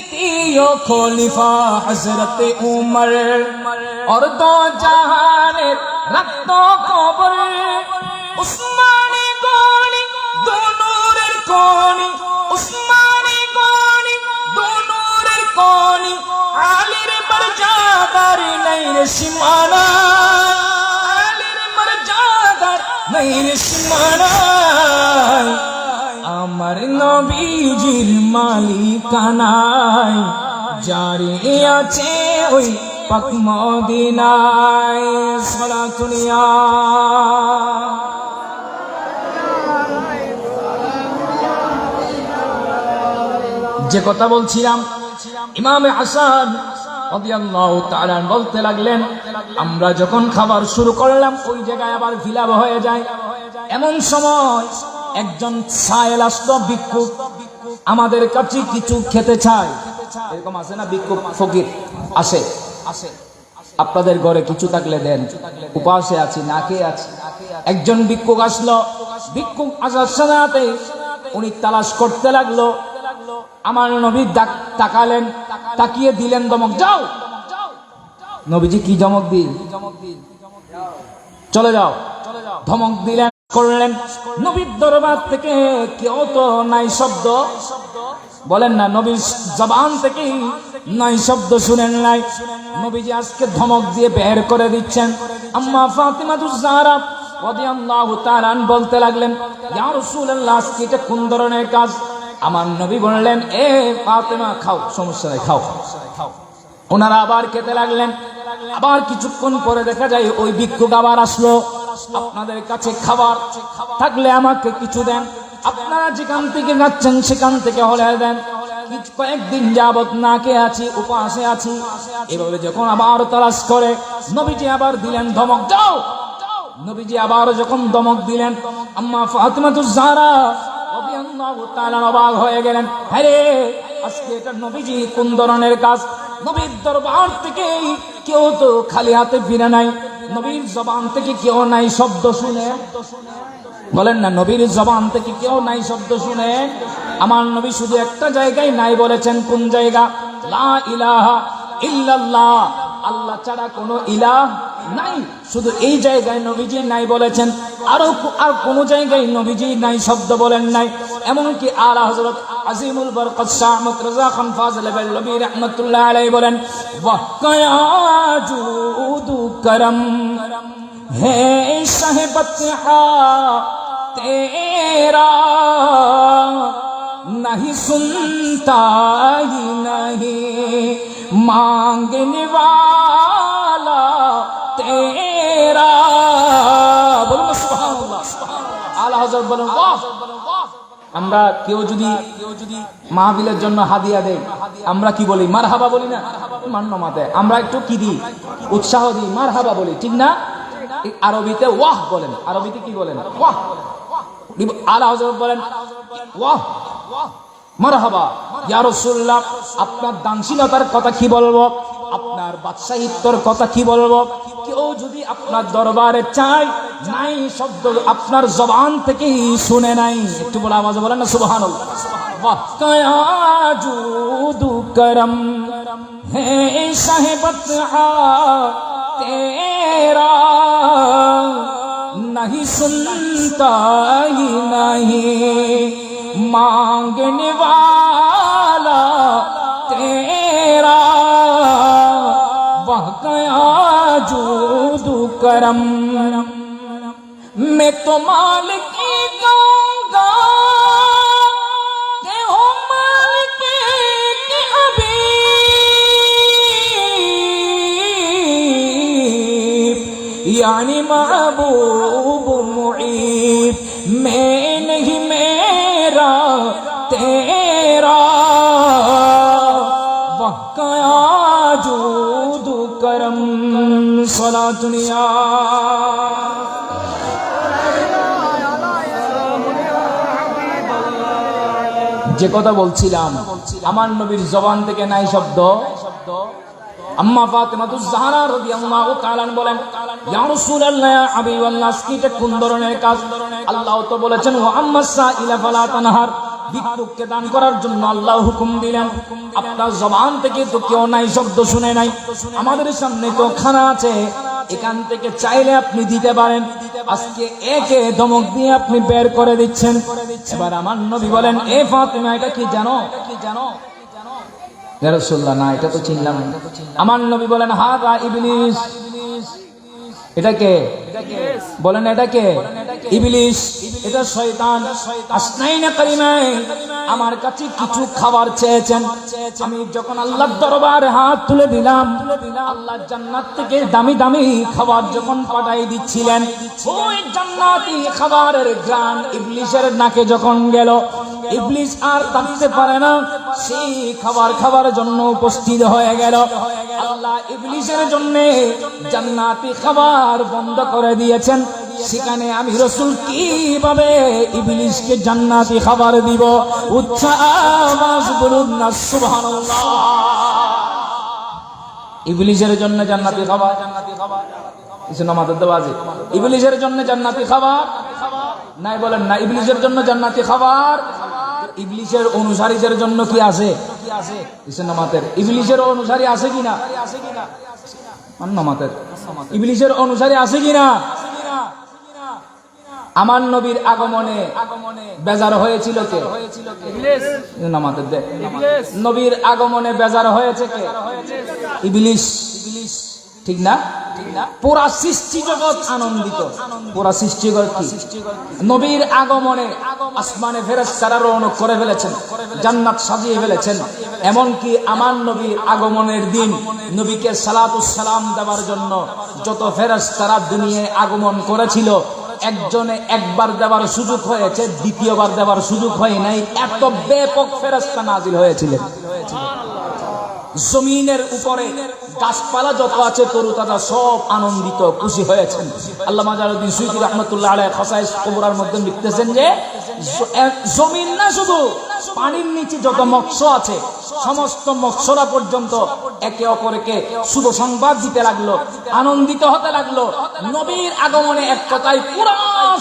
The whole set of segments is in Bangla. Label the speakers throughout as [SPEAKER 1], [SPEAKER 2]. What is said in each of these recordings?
[SPEAKER 1] দ্বিতীয় খলিফা হযরত উমর और दो জাহানের রক্ত কবর উসমানী গনি দো নূরের কোনি উসমানী গনি দো নূরের কোনি আলীর মর্যাদার নাই রে সীমানা আলীর মর্যাদার নাই রে সীমানা আমার নবীজির মালিকানায় জারি আছে ওই পাক মদিনায় সালাতুন ইয়া যে কথা বলছিলাম ইমাম হাসান রাদিয়াল্লাহু তাআলা বলতে লাগলেন আমরা যখন খাবার শুরু করলাম ওই জায়গায় আবার ভিলাপ হয়ে যায় এমন সময় একজন সায়েল আসতো ভিক্ষুক আমাদের কাছে কিছু খেতে চায় এরকম আছে না ভিক্ষুক ফকির আসে আপনাদের ঘরে কিছু থাকলে দেন উপাসে আছি না খেয়ে আছি একজন ভিক্ষুক আসলো ভিক্ষুক আসার সাথে উনি তালাশ করতে লাগলো আমার নবী তাকালেন তাকিয়ে দিলেন ধমক যাও নবীজি কি ধমক দিল চলে যাও ধমক দিলেন করলেন নবীর দরবার থেকে কেউ তো নাই শব্দ বলেন না নবীর জবান থেকে নাই শব্দ শুনেন নাই নবীজি আজকে ধমক দিয়ে বের করে দিচ্ছেন আম্মা ফাতিমাতুজ জাহরা রাদিয়াল্লাহু তাআলা বলতে লাগলেন ইয়া রাসূলুল্লাহ আজকে এটা কোন ধরনের কাজ আমার নবী বললেন এ ফাতিমা খাও সমস্যা নাই খাও ওনারা আবার খেতে লাগলেন আবার কিছুক্ষণ পরে দেখা যায় ওই ভিক্ষুক আবার আসলো আপনাদের কাছে খাবার থাকলে আমাকে কিছু দেন আপনারা যেখান থেকে যাচ্ছেন সেখান থেকে হলে দেন কয়েকদিন যাবত না খেয়ে আছি উপাসে আছি এভাবে যখন আবার তালাশ করে নবীজি আবার দিলেন ধমক যাও নবীজি আবার যখন ধমক দিলেন আম্মা ফাতিমাতুজ জাহরা রাদিয়াল্লাহু তাআলা অবাক হয়ে গেলেন আরে আজকে এটা নবীজি কোন ধরনের কাজ নবীর দরবার থেকে কেউ তো খালি হাতে ফিরে নাই নবীর জবান থেকে কেউ নাই শব্দ শুনে বলেন না নবীর জবান থেকে কেউ নাই শব্দ শুনে আমার নবী শুধু একটা জায়গায় নাই বলেছেন কোন জায়গা লা ইলাহা ইল্লাল্লাহ আল্লাহ ছাড়া কোনো ইলাহ নাই শুধু এই জায়গায় নবীজি নাই বলেছেন আর কোন জায়গায় নবীজি নাই শব্দ বলেন নাই এমনকি আলা হযরত আজিমুল বরকত শাহ আহমদ রাজা খান ফাজিল বেলবি রাহমাতুল্লাহ আলাইহি বলেন ওয়া কায়াজুদু করম হে সাহেবত হা তেরা नहीं सुनता ही नहीं मांगने वाला तेरा बोलो सुभान अल्लाह आला हजरत बोलेन वाह আমরা কেউ যদি মাহফিলের জন্য হাদিয়া দেয় আমরা কি বলি মারহাবা বলি না মান্য মতে আমরা একটু কি দিই উৎসাহ দিই মারহাবা বলি ঠিক না আরবিতে ওয়াহ বলেন আরবিতে কি বলেন ওয়াহ আলা হযরত বলেন ওয়াহ মারহাবা ইয়া রাসূলুল্লাহ আপনার দানশীলতার কথা কি বলবো আপনার বাদশাহিত্বর কথা কি বলবো কেউ যদি আপনার দরবারে চায় নাই শব্দ আপনার জবান থেকে শুনে নাই একটু বলে আওয়াজে বলেন না সুবহানাল্লাহ ওয়া কায়াজুদু করম হে সাহেবত হা তেরা नहीं सुनता ही नहीं मांगने वाला तेरा वह कायाजूदु करम मैं तो मालिक कहूँगा के हो मालिक के हबीब यानी महबूब मुईब मैं नहीं मेरा तेरा वह कायाजूदु करम सलातुन या যে কথা বলছিলাম আমার নবীর জবান থেকে নাই শব্দ আম্মা ফাতিমাতুজ জাহরা রাদিয়াল্লাহু তাআলা বলেন ইয়া রাসূলুল্লাহ ইয়া হাবিবাল্লাহ কি এটা কোন ধরনের কাজ আল্লাহ তো বলেছেন ওয়া আম্মাস সাইলা ফালা তানহার ভিক্ষুককে দান করার জন্য আল্লাহ হুকুম দিলেন। আপনার জবান থেকে তো কেউ নাই শব্দ শুনে নাই, আমাদের সামনে তো খানা আছে, এখান থেকে চাইলে আপনি দিতে পারেন। আজকে একে ধমক দিয়ে আপনি বের করে দিচ্ছেন। এবার আমার নবী বলেন, এ ফাতিমা, এটা কি জানো? ইয়া রাসূলুল্লাহ, না এটা তো চিনলাম না। আমার নবী বলেন, হাযা ইবলিস। এটা কে? বলেন এটা কে? ইবলিস, এটা শয়তান। আসনাইনা কারিমায় আমার কাছে কিছু খাবার চেয়েছেন, আমি যখন আল্লাহর দরবারে হাত তুলে দিলাম, আল্লাহ জান্নাত থেকে দামি দামি খাবার যখন পাঠাই দিচ্ছিলেন, ওই জান্নাতি খাবারের ঘ্রাণ ইবলিসের নাকে যখন গেল, ইবলিস আর থাকতে পারে না, সেই খাবার খাবার জন্য উপস্থিত হয়ে গেল। আল্লাহ ইবলিসের জন্য জান্নাতি খাবার বন্ধ করে দিয়েছেন। সেখানে আমি রাসূল কিভাবে ইবলিসকে জান্নাতি খাবার দিব? উচ্চ আওয়াজ বলুন না সুবহানাল্লাহ। ইবলিসের জন্য জান্নাতি খাবার, কিছু নামাজের দেওয়াজি, ইবলিসের জন্য জান্নাতি খাবার নাই, বলেন না। ইবলিসের জন্য জান্নাতি খাবার, ইবলিসের অনুসারীদের জন্য কি আছে? নামাতের ইবলিসের অনুসারী আছে কিনা? নামাতের ইবলিসের অনুসারী আছে কিনা? আমার নবীর আগমনে বেজার হয়েছিল কে? নামাতের দে নবীর আগমনে বেজার হয়েছে কে? ইবলিস, ঠিক না? পুরা সৃষ্টি জগৎ আনন্দিত, পুরা সৃষ্টি জগৎ নবীর আগমনে আসমানে ফেরেশতারা রওনা করে ফেলেছেন, জান্নাত সাজিয়ে ফেলেছেন। এমনকি আমার নবীর আগমনের দিন নবীকে সালাতুস সালাম দেওয়ার জন্য যত ফেরেশতারা দুনিয়ায় আগমন করেছিল, একজনে একবার দেওয়ার সুযোগ হয়েছে, দ্বিতীয়বার দেওয়ার সুযোগ হয় নাই, এত ব্যাপক ফেরেশতা নাজিল হয়েছিলেন। জমিনের উপরে গাছপালা যত আছে তরুতাজা সব আনন্দিত খুশি হয়েছেন। আল্লামা জালালউদ্দিন সুয়ুতী রাহমাতুল্লাহ আলাইহি খাসাইস কুবরার মধ্যে লিখতেছেন যে জমিন না, শুধু পানির নিচে যত মৎস্য আছে সমস্ত মৎস্যরা পর্যন্ত একে অপরকে শুভ সংবাদ দিতে লাগলো, আনন্দিত হতে লাগলো। নবীর আগমনে এক কথায় পুরো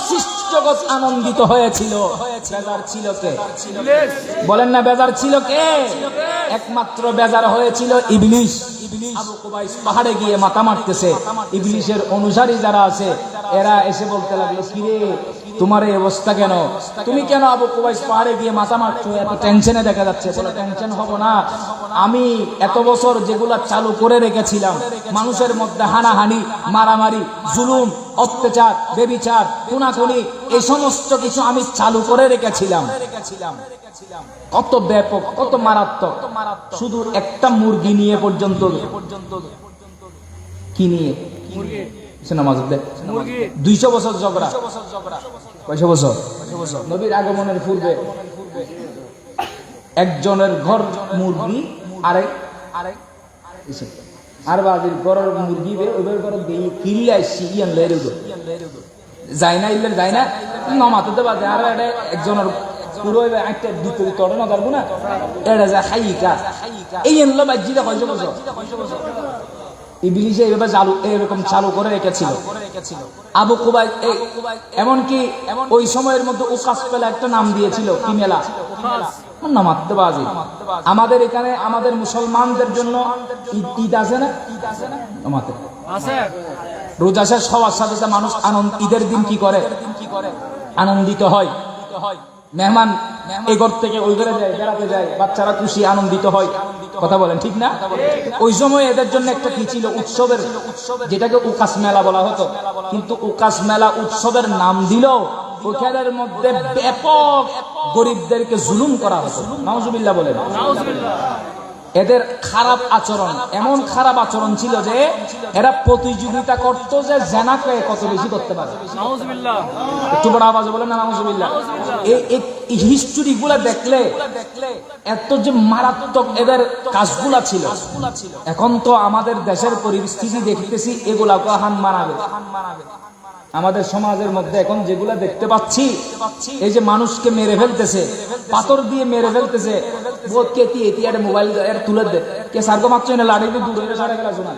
[SPEAKER 1] সৃষ্টি জগৎ আনন্দিত হয়েছিল। বেজার ছিল কে? বলেন না, বেজার ছিল কে? একমাত্র বেজার হয়েছিল ইবলিস। আবু কুবাইস পাহাড়ে গিয়ে মাথা মারতেছে, ইবলিসের অনুসারী যারা আছে এরা এসে বলতে লাগলো, কিরে তোমার এই অবস্থা কেন? তুমি কেন আবু কুবাইস পাহাড়ে গিয়ে মাথা মারছো? এত টেনশনে দেখা যাচ্ছে। বলে, টেনশন হব না, আমি এত বছর যেগুলা চালু করে রেখেছিলাম, মানুষের মধ্যে হানাহানি, মারামারি, জুলুম, অত্যাচার, বেবিচার, খুনাখুনি, এই সমস্ত কিছু আমি চালু করে রেখেছিলাম। কত ব্যাপক, কত মারাত্মক। শুধু একটা মুরগি নিয়ে পর্যন্ত, কি নিয়ে? 200 বছর ঝগড়া। কয়শো বছর? নবীর আগমনের পূর্বে একজনের ঘর মুরগি, আর বাজির ঘরের মুরগি ওদের ঘর দিয়ে কিনলে আসছি, ইয়ান লেরে যায় না, ইল্লের যায় না, নমাতে বাজে। আর একজনের পুরো একটা ভিতরে তরে না পারবো না, এটা যায় খাইকা এই এনলো বাজিটা। কয়শো বছর? ইবলিস এইভাবে এরকম চালু করে রেখেছিল। আবু কুবাইস এমনকি ওই সময়ের মধ্যে উকাস পেলা একটা নাম দিয়েছিল, কি মেলা? নামাজবাজি। আমাদের এখানে আমাদের মুসলমানদের জন্য ঈদ আছে না? আমাদের রোজা শেষ হওয়ার সাথে সাথে মানুষ ঈদের দিন কি করে? আনন্দিত হয়। মেহমান এই ঘর থেকে ওই ঘরে যায়, বেড়াতে যায়, বাচ্চারা খুশি আনন্দিত হয়। কথা বলেন ঠিক না? ওই সময় এদের জন্য একটা কি ছিল? উৎসবের, যেটাকে উকাস মেলা বলা হতো। কিন্তু উকাস মেলা উৎসবের নাম দিল, ওখানের মধ্যে ব্যাপক গরিবদেরকে জুলুম করা হতো। নাউজুবিল্লাহ বলেন। এদের খারাপ আচরণ, এমন খারাপ আচরণ ছিল যে এরা প্রতিযোগিতা করত যে জেনাকে কত বেশি করতে পারে। একটু বড় আওয়াজে বলেন না নাউজুবিল্লাহ। এই হিস্টোরি গুলা দেখলে এত যে মারাত্মক এদের কাজগুলা ছিল। এখন তো আমাদের দেশের পরিস্থিতি দেখতেছি, এগুলাকে হান মানাবে। আমাদের সমাজের মধ্যে এখন যেগুলা দেখতে পাচ্ছি, এই যে মানুষকে মেরে ফেলতেছে, পাথর দিয়ে মেরে ফেলতেছে, মোবাইল তুলে দে কে সার্গ মাত্র লাড়ি দিয়ে দূর হয়ে সারা গেলা শোনা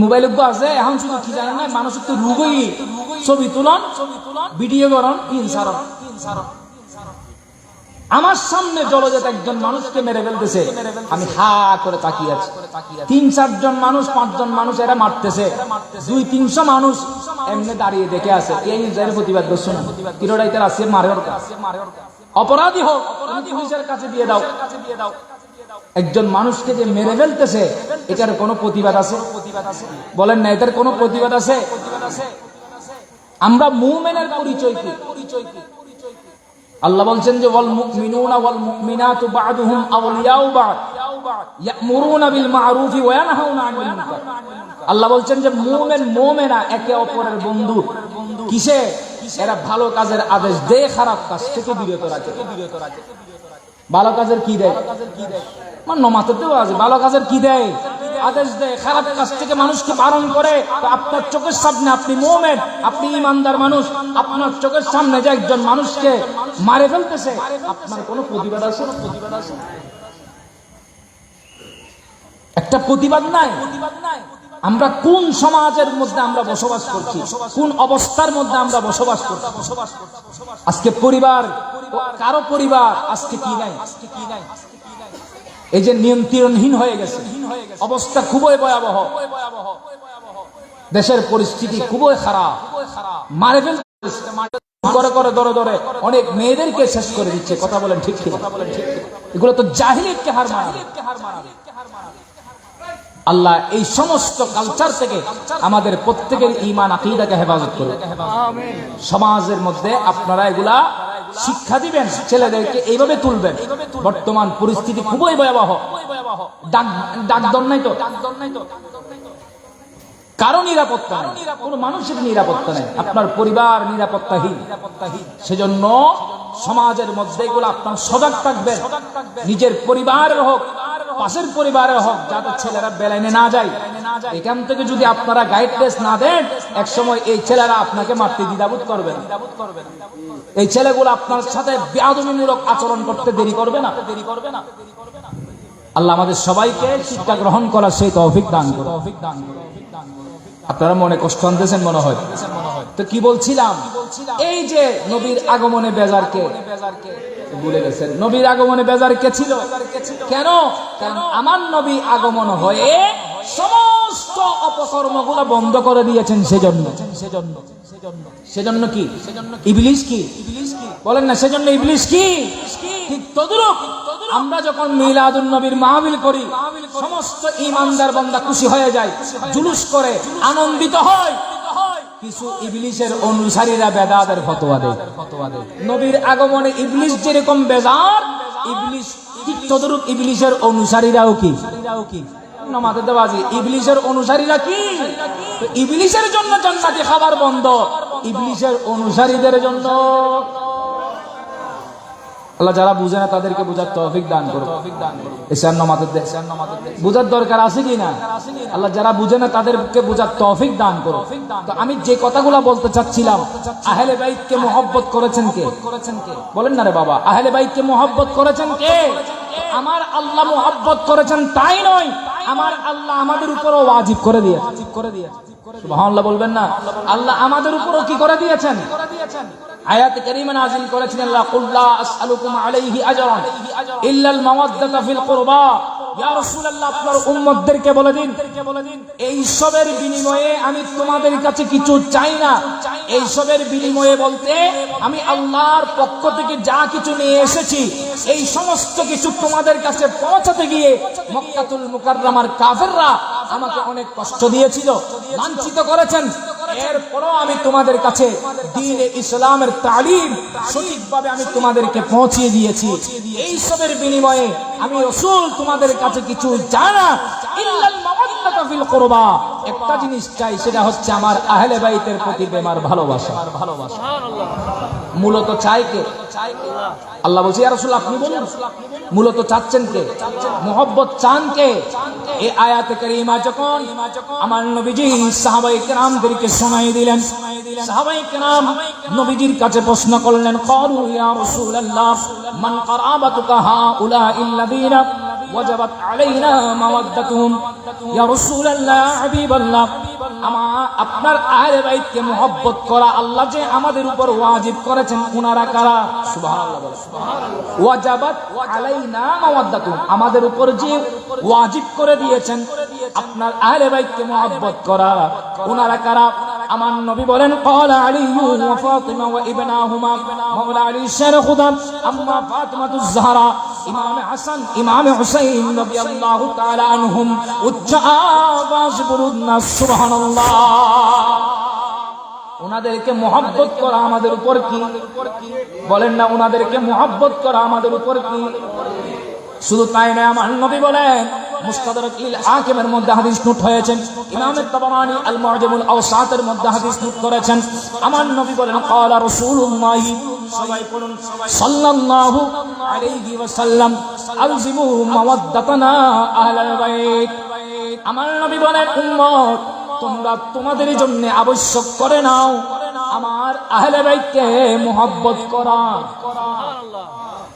[SPEAKER 1] মোবাইল আছে। এখন শুধু কি জানেন না, মানুষের তো রুগই ছবি তুলন, ভিডিও করন, ইনসারন। আমার সামনে জলজাত একজন মানুষকে মেরে ফেলতেছে, আমি হা করে তাকিয়ে আছি। 3-4 জন মানুষ, 5 জন মানুষ এরা মারতেছে, 200-300 মানুষ এমনি দাঁড়িয়ে দেখে আছে। কে নিজের প্রতিবাদ করছো না, কিরোড়াইতে আছে মারে ওর কাছে, অপরাধী হোক পুলিশের কাছে দিয়ে দাও। একজন মানুষকে যে মেরে ফেলতেছে, এটার কোনো প্রতিবাদ আছে? বলেন না, এটার কোনো প্রতিবাদ আছে? আমরা মুমিনের পরিচয় কি? আল্লাহ বলছেন যে ওয়াল মুমিনুনা ওয়াল মুমিনাতু বা'দুহুম আউলিয়াউ বা'দ ইয়া'মুরুনা বিল মা'রুফি ওয়া ইয়ানহাউনা আনিল মুনকার। আল্লাহ বলছেন যে মুমিন মুমিনা একে অপরের বন্ধু। কিসে? এরা ভালো কাজের আদেশ দেয়, খারাপ কাজ থেকে বিরত রাখে। ভালো কাজের কি দেয়? মানে নমাতেও আছে, ভালো কাজের কি দেয়? আদেশ দেয়। খারাপ কাজ থেকে মানুষকে বারণ করে। তো আপনার চোখের সামনে, আপনি মুমিন, আপনি ইমানদার মানুষ, আপনার চোখের সামনে যে একজন মানুষকে মারে ফেলতেছে, আপনার কোনো প্রতিবাদ আছে? একটা প্রতিবাদ নাই। আমরা কোন সমাজের মধ্যে আমরা বসবাস করছি, কোন অবস্থার মধ্যে আমরা বসবাস করছি? আজকে পরিবার, কারো পরিবার আজকে কি নাই? এই যে নিয়ন্ত্রণহীন হয়ে গেছে, অবস্থা খুবই ভয়াবহ, দেশের পরিস্থিতি খুবই খারাপ। মারে ফেলতেছে, করে করে ধরে ধরে অনেক মেয়েদেরকে শেষ করে দিচ্ছে। কথা বলেন ঠিক ঠিক? এগুলো তো জাহিলিয়াতকে হার মানাবে। আল্লাহ এই সমস্ত কালচার থেকে আমাদের প্রত্যেকের ঈমান আকীদাকে হেফাজত করুন। সমাজের মধ্যে আপনারা এগুলা শিক্ষা দিবেন, ছেলেদেরকে এইভাবে তুলবেন। বর্তমান পরিস্থিতি খুবই ভয়াবহ। ডাকদর নাই তো, কারো নিরাপত্তা নেই, কোন মানুষের নিরাপত্তা নেই, আপনার পরিবার নিরাপত্তাহীন। সেজন্য সমাজের মধ্যে এগুলো আপনার সজাগ থাকবেন। নিজের পরিবারের হোক, পাশের পরিবারের হোক, যাতে ছেলেরা বেলাইনে না যায়। এখান থেকে যদি আপনারা গাইডলাইন না দেন, এক সময় এই ছেলেরা আপনাকে মারতে দ্বিধাবোধ করবে না। এই ছেলেগুলো আপনার সাথে বেয়াদবিমূলক আচরণ করতে দেরি করবে না। আল্লাহ আমাদের সবাইকে শিক্ষা গ্রহণ করার সেই তৌফিক দান করুন। আপনারা মনে কষ্ট আনতেছেন মনে হয়। তো কি বলছিলাম? এই যে নবীর আগমনে বেজারকে ভুলে গেছেন। নবীর আগমনে বেজার কে ছিল? কেন? কারণ আমার নবী আগমন হয়ে সমস্ত অপকর্মগুলো বন্ধ করে দিয়েছেন। সেজন্য কি? ইবলিস কি? বলেন না, সেজন্য ইবলিস কি? ঠিক তদ্রূপ আমরা যখন মিলাদুন নবীর মাহফিল করি, সমস্ত ঈমানদার বান্দা খুশি হয়ে যায়, জুলুস করে, আনন্দিত হয়। কিছু ইবলিসের অনুসারীরা বেদাতের ফতোয়া দেয়। নবীর আগমনে ইবলিস যেরকম বেজার, ইবলিস ঠিক তদ্রূপ ইবলিসের অনুসারীরাও কি? নামাজেবাজি। ইবলিসের অনুসারীরা কি? ইবলিসের জন্য জান্নাতি খাবার বন্ধ, ইবলিসের অনুসারীদের জন্য। আল্লাহ যারা বুঝে না তাদেরকে বুঝার তৌফিক দান করুন। বুঝার দরকার আছে কি না? আল্লাহ যারা বুঝে না তাদেরকে বুঝার তৌফিক দান করুন। তো আমি যে কথাগুলো বলতে চাচ্ছিলাম, আহলে বাইতকে মহব্বত করেছেন কে? বলেন না রে বাবা, আহলে বাইতকে মহব্বত করেছেন কে? আমার আল্লাহ মহব্বত করেছেন তাই নয়, আমার আল্লাহ আমাদের উপরও ওয়াজিব করে দিয়েছেন। সুবহানাল্লাহ বলবেন না? আল্লাহ আমাদের উপরও কি করে দিয়েছেন? আয়াতে কারীমা নাযিল করেছেন, আল্লাহ কুল লা আসআলুকুম আলাইহি আজরান ইল্লাল মাওয়াদ্দাতা ফিল কুরবা। ইয়া রাসূলুল্লাহ, আপনার উম্মতদেরকে বলে দিন, এই সবের বিনিময়ে আমি তোমাদের কাছে কিছু চাই না। এই সবের বিনিময়ে বলতে আমি আল্লাহর পক্ষ থেকে যা কিছু নিয়ে এসেছি, এই সমস্ত কিছু তোমাদের কাছে পৌঁছাতে গিয়ে মক্কাতুল মুকাররমার কাফেররা আমাকে অনেক কষ্ট দিয়েছিল, লাঞ্ছিত করেছেন। এরপরও আমি তোমাদের কাছে দ্বীন ইসলামের তালিম সঠিকভাবে আমি তোমাদেরকে পৌঁছিয়ে দিয়েছি। এই সবের বিনিময়ে আমি রাসূল তোমাদের কাছে কিছু চাই না, ইল্লাল মাওয়াদ্দাতা ফিল কুরবা। একটা জিনিস চাই, সেটা হচ্ছে আমার আহলে বাইতের প্রতি প্রেমার ভালোবাসা। মূলত চাই কে? আল্লাহ বলছে, ইয়া রাসূল আপনি বলুন, মূলত চাচ্ছেন কে? মুহাব্বত চান কে? এই আয়াতে কারীমা যখন আমার নবীজি সাহাবায়ে কেরামদেরকে শোনাই দিলেন, সাহাবায়ে কেরাম নবীজির কাছে প্রশ্ন করলেন, ক্বালু ইয়া রাসূলুল্লাহ মান কারাবাতুকা হাউলা ইল্লাযীনা ওয়াজাবাত আলাইনা মাওয়াদ্দাতুহুম। ইয়া রাসূলুল্লাহ, হাবিবাল্লাহ, আপনার আহলে বাইতকে মুহাব্বত করা আল্লাহ যে আমাদের উপর ওয়াজিব করেছেন উনারা কারা? সুবহানাল্লাহ বলেন। ওয়াজাবাত আলাইনা মাওয়াদ্দাতুহুম, আমাদের উপর যে ওয়াজিব করে দিয়েছেন আপনার আহলে বাইতকে মুহাব্বত করা উনারা কারা? আমার নবী বলেন ক্বালা আলী ওয়া ফাতিমা ওয়া ইবনাহুমা, মাওলা আলী শের খুদা, আম্মা ফাতিমাতুজ জাহরা, ইমাম হাসান, ইমাম হুসাইন রাদিয়াল্লাহু তাআলা আনহুম। উচ্চ আওয়াজ বলুন না সুবহানাল্লাহ। ওনাদেরকে মুহাব্বত করা আমাদের উপর কি? বলেন না, ওনাদেরকে মুহাব্বত করা আমাদের উপর কি? শুধু তাই নয়, আমার নবী বলেন মুস্তাদরাক ইল হাকিমের মধ্যে হাদিস নোট হয়েছেন, ইমাম তাবরানী আল মুআজামুল আওসাতের মধ্যে হাদিস নোট করেছেন। আমার নবী বলেন ক্বালা রাসূলুল্লাহ, সবাই বলুন সাল্লাল্লাহু আলাইহি ওয়াসাল্লাম, আলজিমু মাওয়াদ্দাতানা আহলাল বাইত। আমার নবী বলেন উম্মত, তোমরা তোমাদের জন্য আবশ্যক করে নাও আমার আহলে বাইতকে মুহাব্বত করা।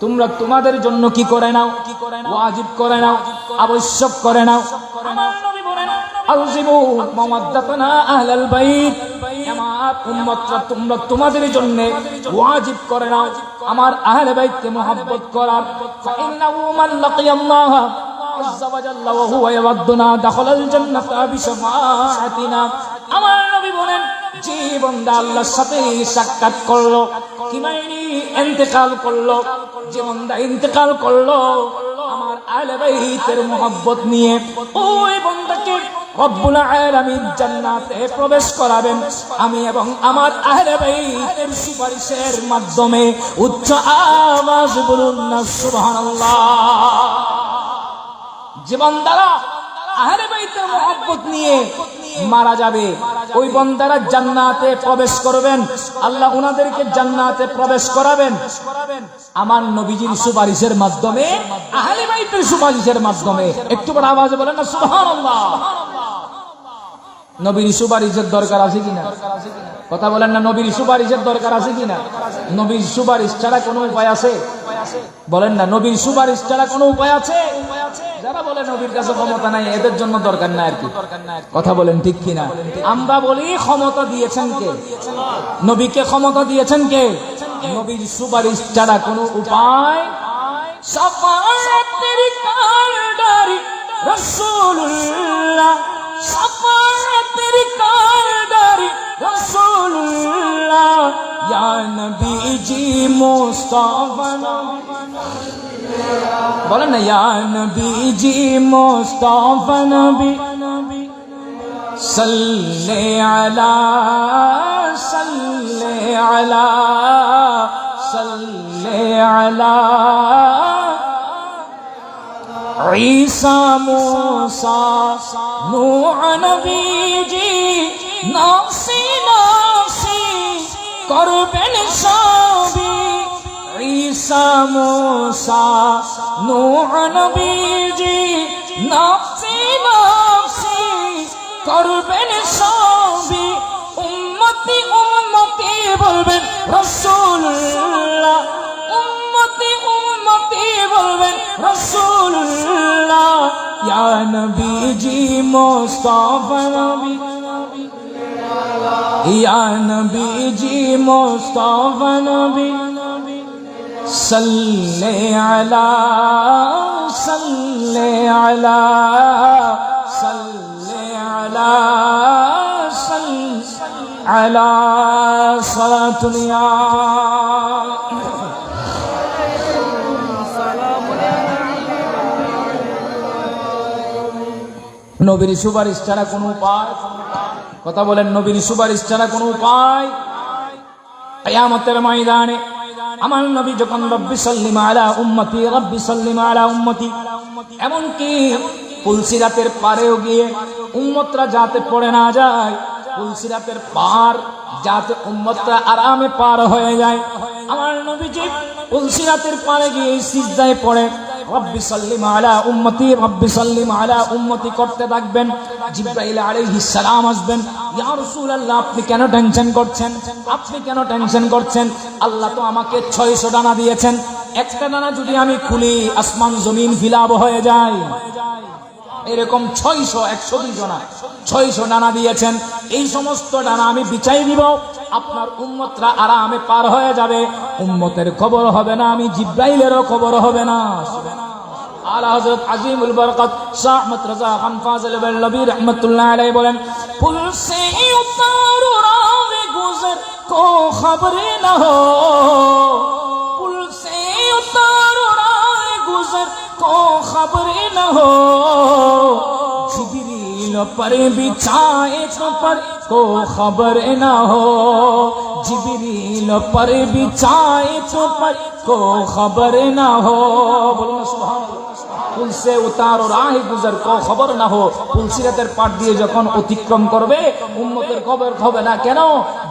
[SPEAKER 1] তোমরা তোমাদের জন্য কি করে নাও? ওয়াজিব করে নাও, আবশ্যক করে নাও। আমার নবী বলেন আলজিমু মাওয়াদ্দাতানা আহলাল বাইত, আমার উম্মতরা তোমরা তোমাদের জন্য ওয়াজিব করে নাও আমার আহলে বাইতকে মুহাব্বত করার। ফাইন্নাহু মান লাকিয়াল্লাহ আযজা ওয়া জাল্লা ওয়া হুয়া ইয়াওয়াদ্দুনা দাখালাল জান্নাতা বিশফাআতিনা। আমার নবী বলেন যে বান্দা আল্লাহর সাথে সাক্ষাৎ করলো, কি মানে ইন্তেকাল করলো, যে বান্দা ইন্তেকাল করলো আমার আহলে বাইতের মুহাব্বত নিয়ে, ওই বান্দাকে রব্বুল আলামিন জান্নাতে প্রবেশ করাবেন আমি এবং আমার আহলে বাইতের সুপারিশের মাধ্যমে। উচ্চ আওয়াজ বলুন না সুবহানাল্লাহ। যে বান্দারা আহলে বাইতের মুহাব্বত নিয়ে মারা যাবে ওই বান্দারা জান্নাতে প্রবেশ করবেন, আল্লাহ উনাদেরকে জান্নাতে প্রবেশ করাবেন আমার নবীজির সুপারিশের মাধ্যমে, আহলে বাইতের সুপারিশের মাধ্যমে। একটু বড় আওয়াজে বলেন না সুবহানাল্লাহ। নবীর সুপারিশের দরকার আছে কিনা? কথা বলেন না, নবীর সুপারিশের দরকার আছে কিনা? নবীর সুপারিশ ছাড়া কোনো উপায় আছে? বলেন না, নবীর সুপারিশ ছাড়া কোনো উপায় আছে? যারা বলে নবীর কাছে ক্ষমতা নাই এদের জন্য দরকার নাই আর কি। কথা বলেন ঠিক কিনা? আমরা বলি ক্ষমতা দিয়েছেন কে? নবীকে ক্ষমতা দিয়েছেন কে? নবীর সুপারিশ ছাড়া কোনো উপায়। শাফাআতের কারদারি রাসূলুল্লাহ, শাফাআতের কারদারি রাসূলুল্লাহ, ইয়া নবীজি মুস্তাফা। বলেন না ইয়া নবীজি মুস্তাফা নবী, সাল্লি আলা সাল্লি আলা সাল্লি আলা ঈসা মুসা নূহ নবীজি, নাফসি নাফসি করবেন সবই। ঈসা মুসা নূহ নবীজি, নাফসি নাফসি করবেন সবই। উম্মতি উম্মতি বলবেন রাসূলুল্লাহ, উম্মতি উম্মতি বলবেন রাসূলুল্লাহ, ইয়া নবীজি মুস্তাফা নবী, ইয়া নবীজি মুস্তাফা নবী, সাল্লি আলা সাল্লি আলা সাল্লি আলা সাল্লি আলা সালাতুল ইয়া। নবীর সুপারিশ ছাড়া কোনো উপায়? কথা বলেন, নবীর সুপারিশ ছাড়া কোনো উপায়? কিয়ামতের ময়দানে আমার নবী যখন রব্বি সাল্লিম আলা উম্মতি, রব্বি সাল্লিম আলা উম্মতি, এমনকি পুলসিরাতের পারেও গিয়ে উম্মতরা যাতে পড়ে না যায়, পুলসিরাতের পার যাতে উম্মতরা আরামে পার হয়ে যায়, আমার নবীজি পুলসিরাতের পারে গিয়ে সিজদায় পড়ে রব্বি সাল্লিম আলা উম্মতি, রব্বি সাল্লিম আলা উম্মতি করতে থাকবেন। জিবরাইল আলাইহিস সালাম আসবেন, ইয়া রাসূলুল্লাহ আপনি কেন টেনশন করছেন? আপনি কেন টেনশন করছেন? আল্লাহ তো আমাকে 600 ডানা দিয়েছেন, একটা ডানা যদি আমি খুলি আসমান জমিন ফিলাব হয়ে যায়। এরকম 102 জনা 600 ডানা দিয়েছেন। এই সমস্ত ডানা আমি বিছাই দিব, আপনার উম্মতরা আরামে পার হয়ে যাবে। উম্মতের খবর হবে না, আমি জিব্রাইলেরও খবর হবে না। আলা হযরত আজিমুল বরকত শাহ আহমদ রাজা খান ফাজিল বেল্লভী রাহমাতুল্লাহ আলাইহি বলেন, পুল সে উতার রাহে গুজর কো খবর না হো, পুল সে উতার রাহে গুজর কো খবর না হো, जिब्रील पर बिछाए तो पर को खबर ना हो, जिब्रील पर बिछाए तो पर को खबर ना हो। बोलो ना सुभान अल्लाह। पुल से उतारो राह गुजर को खबर ना हो, पुल সিরাতের পাট দিয়ে যখন অতিক্রম করবে উম্মতের খবর হবে না কেন?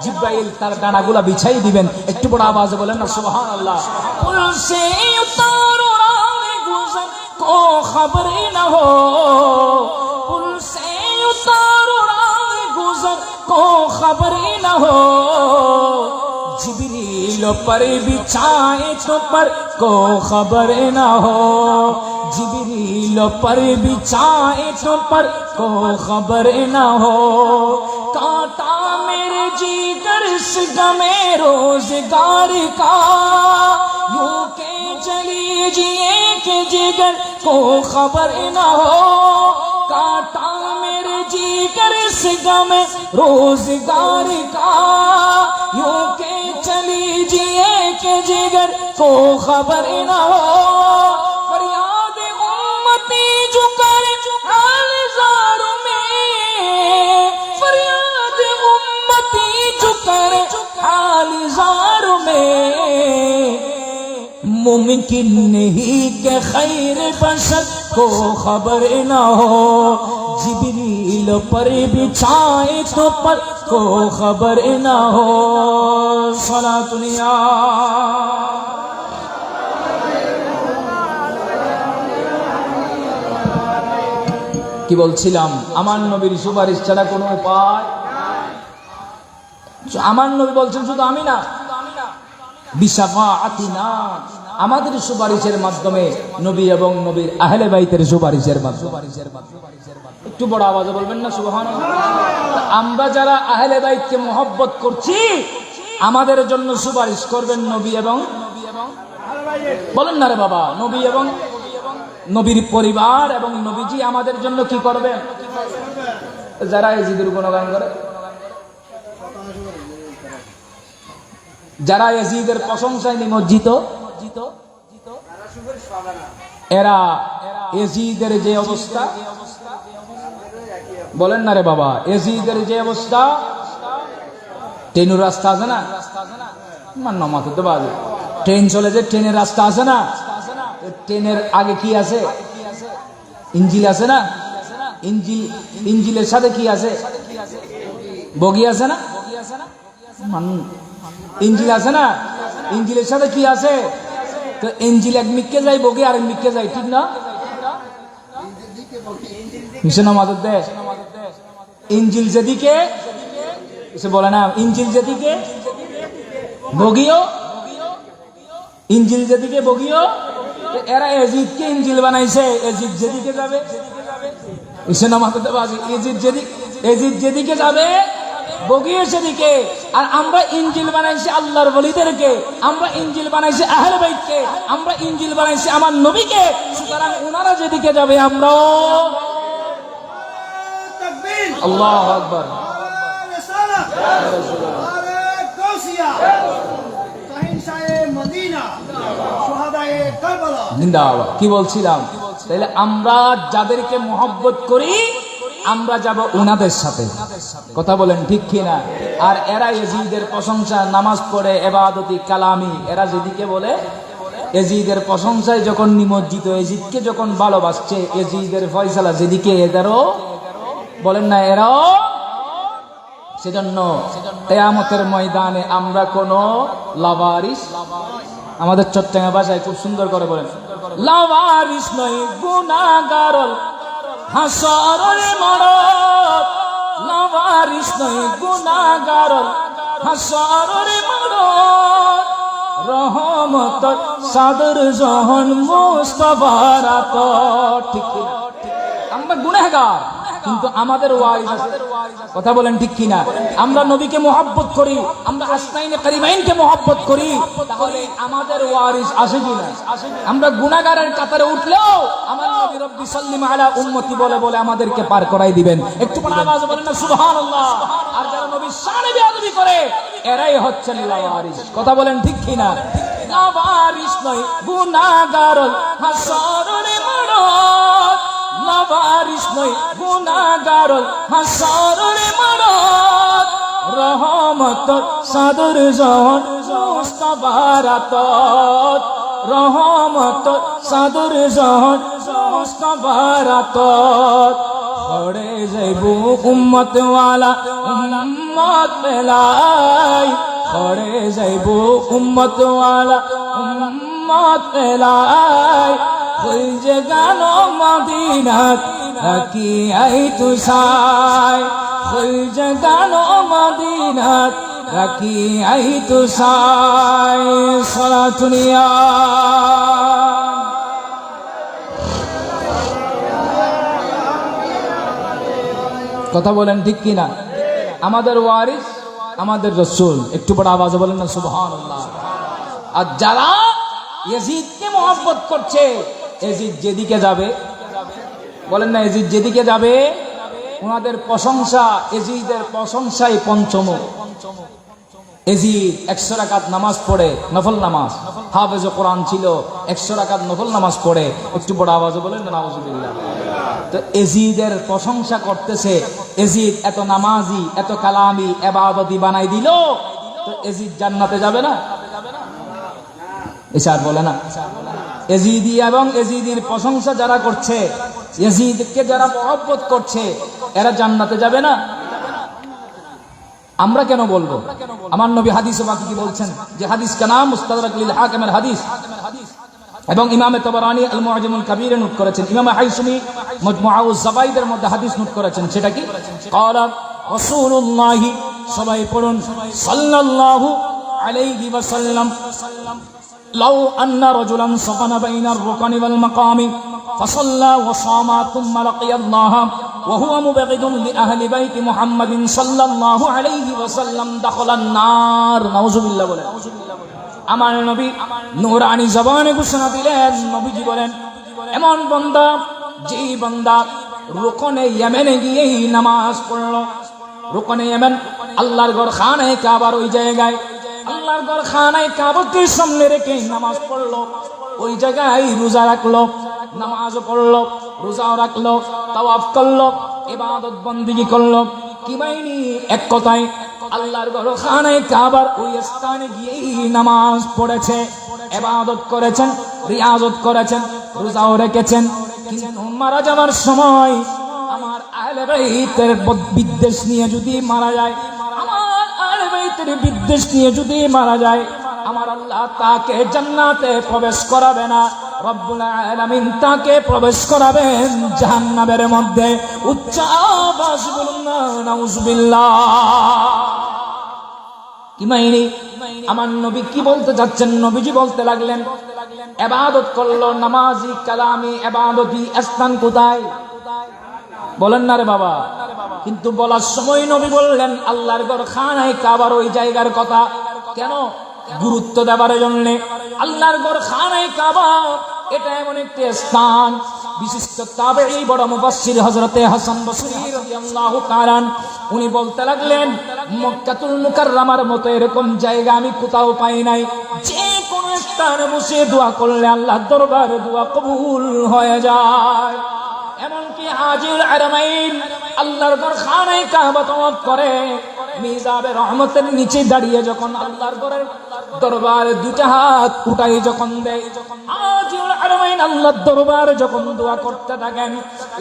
[SPEAKER 1] জিব্রাইল তার ডানাগুলা বিছাই দিবেন। একটু বড় আওয়াজে বলেন না সুবহানাল্লাহ। পুল সে উতারো রাহ গুজর को खबर ना हो, पुल से उतारो राह गुजर को खबर ना हो, जिब्रील पर बिछाए तो पर को खबर ना हो, जिब्रील पर बिछाए तो पर को खबर ना हो। कांटा मेरे जिगर सिगा में रोजगार का, यूं के चली जिए के जिगर को खबर ना हो, कांटा मेरे जिगर सिगा में रोजगार का, यूं के चली जिए के जिगर को खबर ना हो। फरियाद उम्मती जो करे हाल ज़ारों में, फरियाद उम्मती जो करे हाल ज़ारों में, मुमकिन नहीं के खैर बशर को खबर ना हो, जिब्रील पर बिछाए तो पर को खबर ना हो। सलातुनिया কি বলছিলাম, আমার নবীর সুপারিশ ছাড়া কোনো উপায়। আমার নবী বলছেন শুধু আমি না, বিশাফাআতিনা, আমাদের সুপারিশের মাধ্যমে নবী এবং নবীর আহলে বাইতের সুপারিশের মাধ্যমে। একটু বড় আওয়াজে বলবেন না সুবহানাল্লাহ। আমরা যারা আহলে বাইতকে মহব্বত করছি, আমাদের জন্য সুপারিশ করবেন নবী এবং বলেন না রে বাবা, নবী এবং নবীর পরিবার এবং নবীজি আমাদের জন্য কি করবেন? যারা ইয়াজিদের গুণগান করে, যারা ইয়াজিদের প্রশংসায় নিমজ্জিত, এরা ইয়াজিদের যে অবস্থা, বলেন না রে বাবা, ইয়াজিদের যে অবস্থা, ট্রেনের রাস্তা আছে না, মান্য মাথা তো বাজে, ট্রেন চলে যে ট্রেনের রাস্তা আছে না, ট্রেনের আগে কি আছে? ইঞ্জিল আছে না, ইঞ্জিলের সাথে কি আছে? বগি আছে না, ইঞ্জিল আছে না, ইঞ্জিলের সাথে কি আছে? তো ইঞ্জিল এক মিককে যায়, বগি আরেক মিককে যায়, ঠিক না? মিশন আমাদের দেশ, ইঞ্জিল যেদিকে সে বলে না, ইঞ্জিল যেদিকে বগিও, ইঞ্জিল যেদিকে বগিও। এরা এজিদকে ইঞ্জিল বানাইছে, এজিদ যেদিকে যাবে, মিশন আমাদের এজিদ যেদিকে যাবে বগিও সেদিকে। আর আমরা ইঞ্জিল বানাইছি আল্লাহর ওলিদেরকে, আমরা ইঞ্জিল বানাইছি আহলে বাইতকে, আমরা ইঞ্জিল বানাইছি আমার নবীকে। সুতরাং ওনারা যেদিকে যাবে আমরাও। আল্লাহু আকবার। কি বলছিলাম? তাহলে আমরা যাদেরকে মহব্বত করি আমরা যাব ওনাদের সাথে, কথা বলেন ঠিক কিনা? আর এরা ইয়াজিদের প্রশংসা, নামাজ পড়ে, ইবাদতি, কালামি, এরা যেদিকে বলে ইয়াজিদের প্রশংসায় যখন নিমজ্জিত, ইয়াজিদকে যখন ভালোবাসছে, ইয়াজিদের ফয়সালা যেদিকে, এদেরও বলেন না, এরাও। সেজন্য কিয়ামতের ময়দানে আমরা কোন লাওয়ারিস, আমাদের চট্টগ্রাম ভাষায় খুব সুন্দর করে বলেন, লাওয়ারিস নয় গুনাহগার হাসরের মাঠত, লাওয়ারিস নয় গুনাহগার হাসরের মাঠত, রহমতের সাদর জহন মুস্তাফার আতর। ঠিক আমরা গুনাহগার, কিন্তু আমাদের ওয়ারিস আছে। কথা বলেন ঠিক কিনা? আমরা নবীকে মুহাব্বত করি, আমরা আসনাইনে কারিমাইনকে মুহাব্বত করি, তাহলে আমাদের ওয়ারিস আসে কিনা? আমরা গুনাহগারের কাতারে উঠলেও আমার নবী রব্বি সাল্লিম আলা উম্মতি বলে বলে আমাদেরকে পার করাই দিবেন। একটু আওয়াজ বলেন না সুবহানাল্লাহ। আর যারা নবীর শানে বেয়াদবি করে এরাই হচ্ছেন লাওয়ারিস। কথা বলেন ঠিক কিনা? লাওয়ারিস নয় গুনাহগার হাসরে মরদ, লাওয়ারিস নয় গুনাহগার হাসরে মরদ, রহমত সাদর জহন মুস্তাফার আতত, রহমত সাদর জহন মুস্তাফার আতত। পড়ে যাইবো উম্মত ওয়ালা উম্মত মেলাই, পড়ে যাইবো উম্মত ওয়ালা উম্মত মেলাই। ওই যে গান মদিনাত রাখি আই তুষাই, ওই যে গান মদিনাত রাখি আই তুষাই। সালাতুনিয়া কথা বলেন ঠিক কিনা? আমাদের ওয়ারিস আমাদের রাসূল। একটু বড় আওয়াজে বলেন না সুবহানাল্লাহ। আর যারা ইয়াজিদকে মহব্বত করছে, ইয়াজিদ যেদিকে যাবে, বলেন না ইয়াজিদ যেদিকে যাবে ওনাদের প্রশংসা, ইয়াজিদের প্রশংসাই পঞ্চম। ইয়াজিদ 100 রাকাত নামাজ পড়ে, নফল নামাজ, হাফেজ কোরআন ছিল, 100 রাকাত নফল নামাজ পড়ে। একটু বড় আওয়াজে বলেন না নাউজুবিল্লাহ। তো ইয়াজিদের প্রশংসা করতেছে, ইয়াজিদ এত নামাজি এত কালামি ইবাদতি বানাই দিল, তো ইয়াজিদ জান্নাতে যাবে না? এসার বলে না। ইয়াজিদি এবং ইয়াজিদির প্রশংসা যারা করছে, ইয়াজিদকে যারা মহব্বত করছে, এরা জান্নাতে যাবে না? আমরা কেন বলবো? আমার নবী হাদিসে বাকি কি বলছেন, যে হাদিস কা নাম মুস্তাদরাক লিল হাকিমের হাদিস, এবং ইমামে তাবারানী আল মুআজামুল কাবীরে নোট করেছেন, ইমামে হাইসুমি মাজমুআউজ যাবাইদের মধ্যে হাদিস নোট করেছেন। সেটা কি? ক্বালা রাসূলুল্লাহি, সবাই পড়ুন, সাল্লাল্লাহু আলাইহি ওয়াসাল্লাম, লাউ আন্না রাজুলান সাকানা বাইনার রুকানি ওয়াল মাকামি ফাসাল্লা ওয়া সামা থুম্মা লাকিয়াল্লাহ ওয়া হুয়া মুবগিদুন লিআহলি বাইতি মুহাম্মাদিন সাল্লাল্লাহু আলাইহি ওয়াসাল্লাম দাখালান নার। নাউজুবিল্লাহ বলেন। আমার নবী নূরানি জবানে ঘোষণা দিলেন, নবীজি বলেন, এমন বান্দা যেই বান্দা রুকনে ইয়েমেনে গিয়েই নামাজ পড়লো, রুকনে ইয়েমেন আল্লাহর ঘর খানায়ে কাবার, ওই জায়গায় আল্লাহর ঘর খানায়ে কাবাকে সামনে রেখে নামাজ পড়লো, ওই জায়গায় রোজা রাখলো, নামাজ পড়লো, রোজাও রাখলো, তাওয়াফ করলো, ইবাদত বন্দেগী করলো, কি বাইনি এক কথায় আল্লাহর ঘর খানায়ে কাবার ওই স্থানে গিয়েই নামাজ পড়েছে, ইবাদত করেছেন, রিয়াজত করেছেন, রোজাও রেখেছেন। কিন্তু মারা যাওয়ার সময় আমার আহলে বাইতের বিদ্বেষ নিয়ে যদি মারা যায়, আমার আহলে বাইতের বিদ্বেষ নিয়ে যদি মারা যায়, আমার আল্লাহ তাকে জান্নাতে প্রবেশ করাবে না, রব্বুল আলামিন তাকে প্রবেশ করাবেন জাহান্নামের মধ্যে। উচ্চ আওয়াজ বলুন না নাউজুবিল্লাহ। কি মাইনি? আমার নবী কি বলতে যাচ্ছেন? নবীজি বলতে লাগলেন, ইবাদত করলো, নামাজি কালামি ইবাদতি স্থান কোথায়? বলেন না রে বাবা। কিন্তু বলার সময় নবী বললেন আল্লাহর ঘর খানায়ে কাবার ওই জায়গার কথা। কেন? গুরুত্ব দেবার জন্য। আল্লাহর ঘর খানায়ে কাবা এটা এমন একটি স্থান, বিশিষ্ট তাবেঈ বড় মুফাসসির হযরতে হাসান বসরী রাদিয়াল্লাহু তাআলা উনি বলতে লাগলেন, মক্কাতুল মুকাররমার মতো এরকম জায়গা আমি কোথাও পাই নাই, যে কোন স্থানে বসে দোয়া করলে আল্লাহর দরবারে দোয়া কবুল হয়ে যায়। এমনকি হাজিউল হারামাইন আল্লাহর ঘর খানায়ে কাবা তওয়াফ করে মিজাবে রহমতের নিচে দাঁড়িয়ে যখন আল্লাহর ঘরের দরবারে দুইটা হাত উঠাই যখন দেয়, হাজিউল হারামাইন আল্লাহর দরবারে যখন দোয়া করতে থাকেন,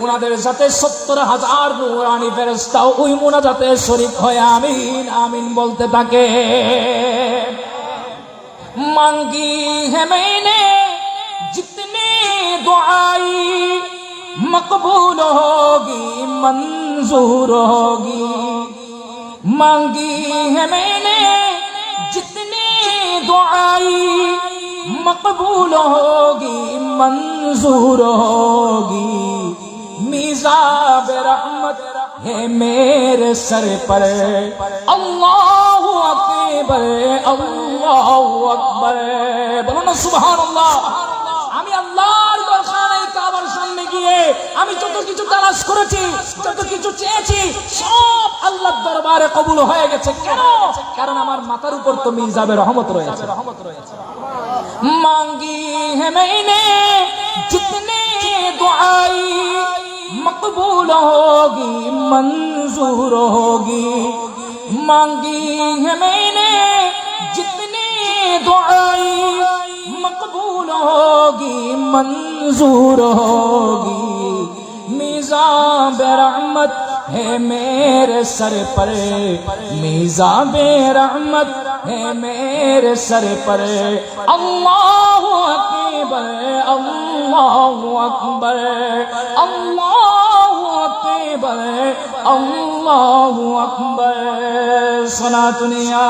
[SPEAKER 1] ওনাদের সাথে 70,000 নূরানি ফেরেশতা ওই মুনাজাতে শরীক হয়ে আমিন আমিন বলতে থাকে। মাঙ্গি হে मैंने जितनी दुआई मकबूल होगी मंजूर होगी, मांगी है मैंने जितनी दुआई मकबूल होगी मंजूर होगी, मिज़ाब रहमत है मेरे सर पर अल्लाहु अकबर अल्लाहु अकबर बोलो ना सुबहानाल्लाह আমি আল্লাহর দরবারে কাবার সামনে গিয়ে আমি যত কিছু তালাশ করেছি যত কিছু চেয়েছি সব আল্লাহর দরবারে কবুল হয়ে গেছে কেন কারণ আমার মাথার উপর তো মিজাবে রহমত রয়েছে मांगी है मैंने जितने दुआई मकबूल होगी मंजूर होगी मांगी है मैंने जितनी दुआई मकबूल होगी मंजूर होगी मिज़ाब रहमत है मेरे सर पर मिज़ाब रहमत है मेरे सर पर अल्लाहु अकबर अल्लाहु अकबर अल्लाहु अकबर अल्लाहु अकबर सलातुन या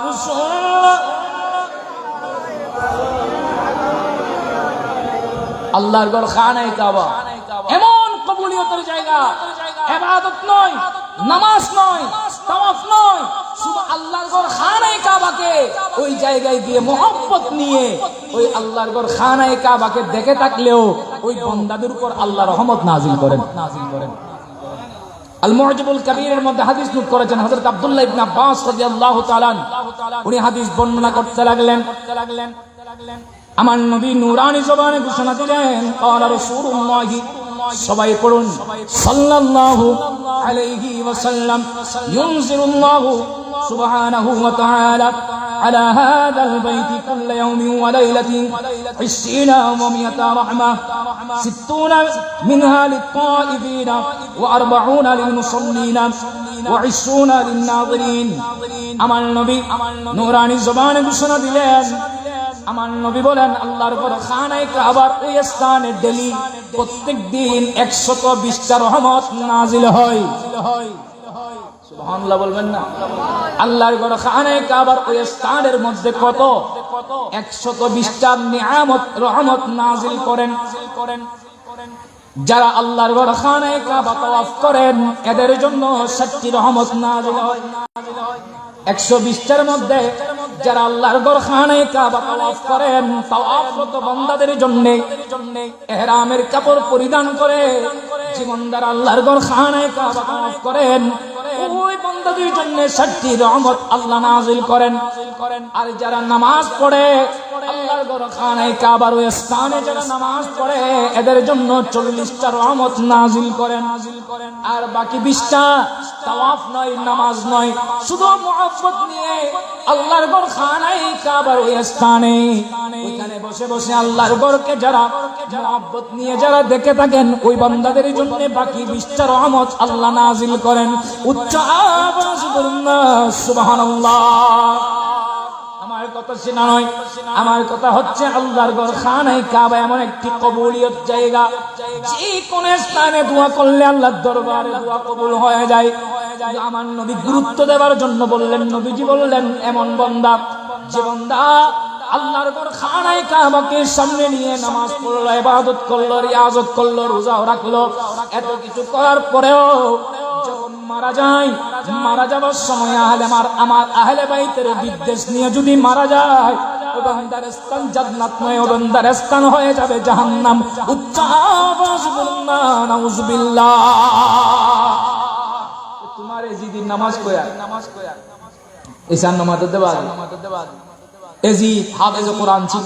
[SPEAKER 1] रसूल আল্লাহর ঘর খানায়ে কাবা এমন কবুলিয়তের জায়গা ইবাদত নয় নামাজ নয় তাওয়াফ নয় শুধু আল্লাহর ঘর খানায়ে কাবাকে ওই জায়গায় গিয়ে মহব্বত নিয়ে ওই আল্লাহর ঘর খানায়ে কাবাকে দেখে থাকলেও ওই বান্দাদের উপর আল্লাহ রহমত নাযিল করেন আল মুআজ্জাবুল কবীরের মধ্যে হাদিস নোট করেছেন হযরত আব্দুল্লাহ ইবনে আব্বাস রাদিয়াল্লাহু তাআলা উনি হাদিস বর্ণনা করতে লাগলেন আমার নবী নূরানী জবানে ঘোষণা দিলেন ক্বালা রাসূলুল্লাহ সবাই পড়ুন সাল্লাল্লাহু আলাইহি ওয়াসাল্লাম ইউনজিরুল্লাহু সুবহানাহু ওয়া তাআলা على هذا البيت كل يوم وليلة 20 ومئة رحمة 60 منها للطائفين و40 للمصلين و20 للناظرين আমার নবী নূরানী জবানে ঘোষণা দিলেন আমার নবী বলেন আল্লাহর ঘর খানায়ে কাবার ওই স্থানে ডেইলি প্রত্যেকদিন 120টা রহমত নাযিল হয় সুবহানাল্লাহ বলবেন না আল্লাহর ঘর খানায়ে কাবার ওই স্থানের মধ্যে কত 120টা নিয়ামত রহমত নাযিল করেন যারা আল্লাহর ঘর খানায়ে কাবা তাওয়াফ করেন এদের জন্য 60টি রহমত নাযিল হয় 120টার মধ্যে যারা আল্লাহর ঘর খানায়ে কাবা তাওয়াফ করেন তাওয়াফরত বান্দাদের জন্য ইহরামের কাপড় পরিধান করে জীবন দ্বারা আল্লাহর ঘর খানায়ে কাবা তাওয়াফ করেন ওই বান্দাদের জন্য 60টি রহমত আল্লাহ নাযিল করেন আর যারা নামাজ পড়ে আল্লাহর ঘর খানায়ে কাবার ওই স্থানে যারা নামাজ পড়ে এদের জন্য 40টা রহমত নাযিল করেন আর বাকি 20টা তাওয়াফ নয় নামাজ নয় শুধু মুহাব্বত নিয়ে আল্লাহর ঘর খানায়ে কাবার ওই স্থানে ওইখানে বসে বসে আল্লাহর ঘরকে যারা মুহাব্বত নিয়ে যারা দেখে থাকেন ওই বান্দাদের জন্য বাকি 20টা রহমত আল্লাহ নাযিল করেন উচ্চ আওয়াজ বলুন না সুবহানাল্লাহ আমার কথা শোনা নয় আমার কথা হচ্ছে আল্লাহর ঘর খানায়ে কাবা এমন একটি কবুলিয়ত জায়গা যে কোন স্থানে দোয়া করলে আল্লাহর দরবারে দোয়া কবুল হয়ে যায় আমার নবী গুরুত্ব দেওয়ার জন্য বললেন নবীজি বললেন এমন বান্দা যে বান্দা আল্লাহর ঘর খানায়ে কাবাকে সামনে নিয়ে নামাজ পড়লো ইবাদত করলো রিয়াজত করলো রোজা রাখলো এত কিছু করার পরেও যখন মারা যায় মারা যাবার সময় আমার আহলে বাইতের বিদ্বেষ নিয়ে যদি মারা যায় ওই বান্দার স্থান জান্নাত নয় ওই বান্দার স্থান হয়ে যাবে জাহান্নাম উচ্চ আওয়াজ বলুন না নাউযুবিল্লাহ তোমার এজিদিন নামাজ কয়া ঈশান নামাজ দেবা এজিদ হাফেজ কোরআন ছিল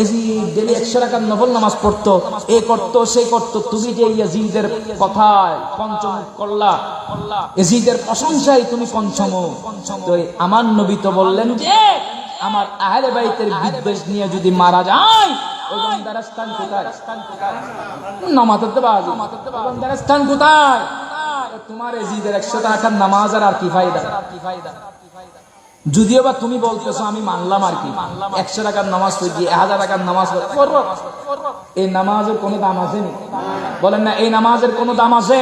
[SPEAKER 1] এজিদ ডেলি 100 রাকাত নফল নামাজ পড়তো এই করতো সেই করতো তুমি যে এজিদের কথায় পঞ্চম করলা এজিদের প্রশংসায় তুমি পঞ্চম তো আমার নবী তো বললেন যে আমার আহলে বাইতের বিদ্বেষ নিয়ে যদি মারা যায় ওই বান্দার স্থান কোথায় নামাজ দেবা বান্দার স্থান কোথায় তোমার এজিদের 100 রাকাত নামাজ আর কি ফায়দা যদিও বা তুমি বলতেছো আমি মানলাম আর কি 100 টাকার নামাজ পড়ি 1000 টাকার নামাজ পড়বো এই নামাজের কোনো দাম আছে নি বলেন না এই নামাজের কোনো দাম আছে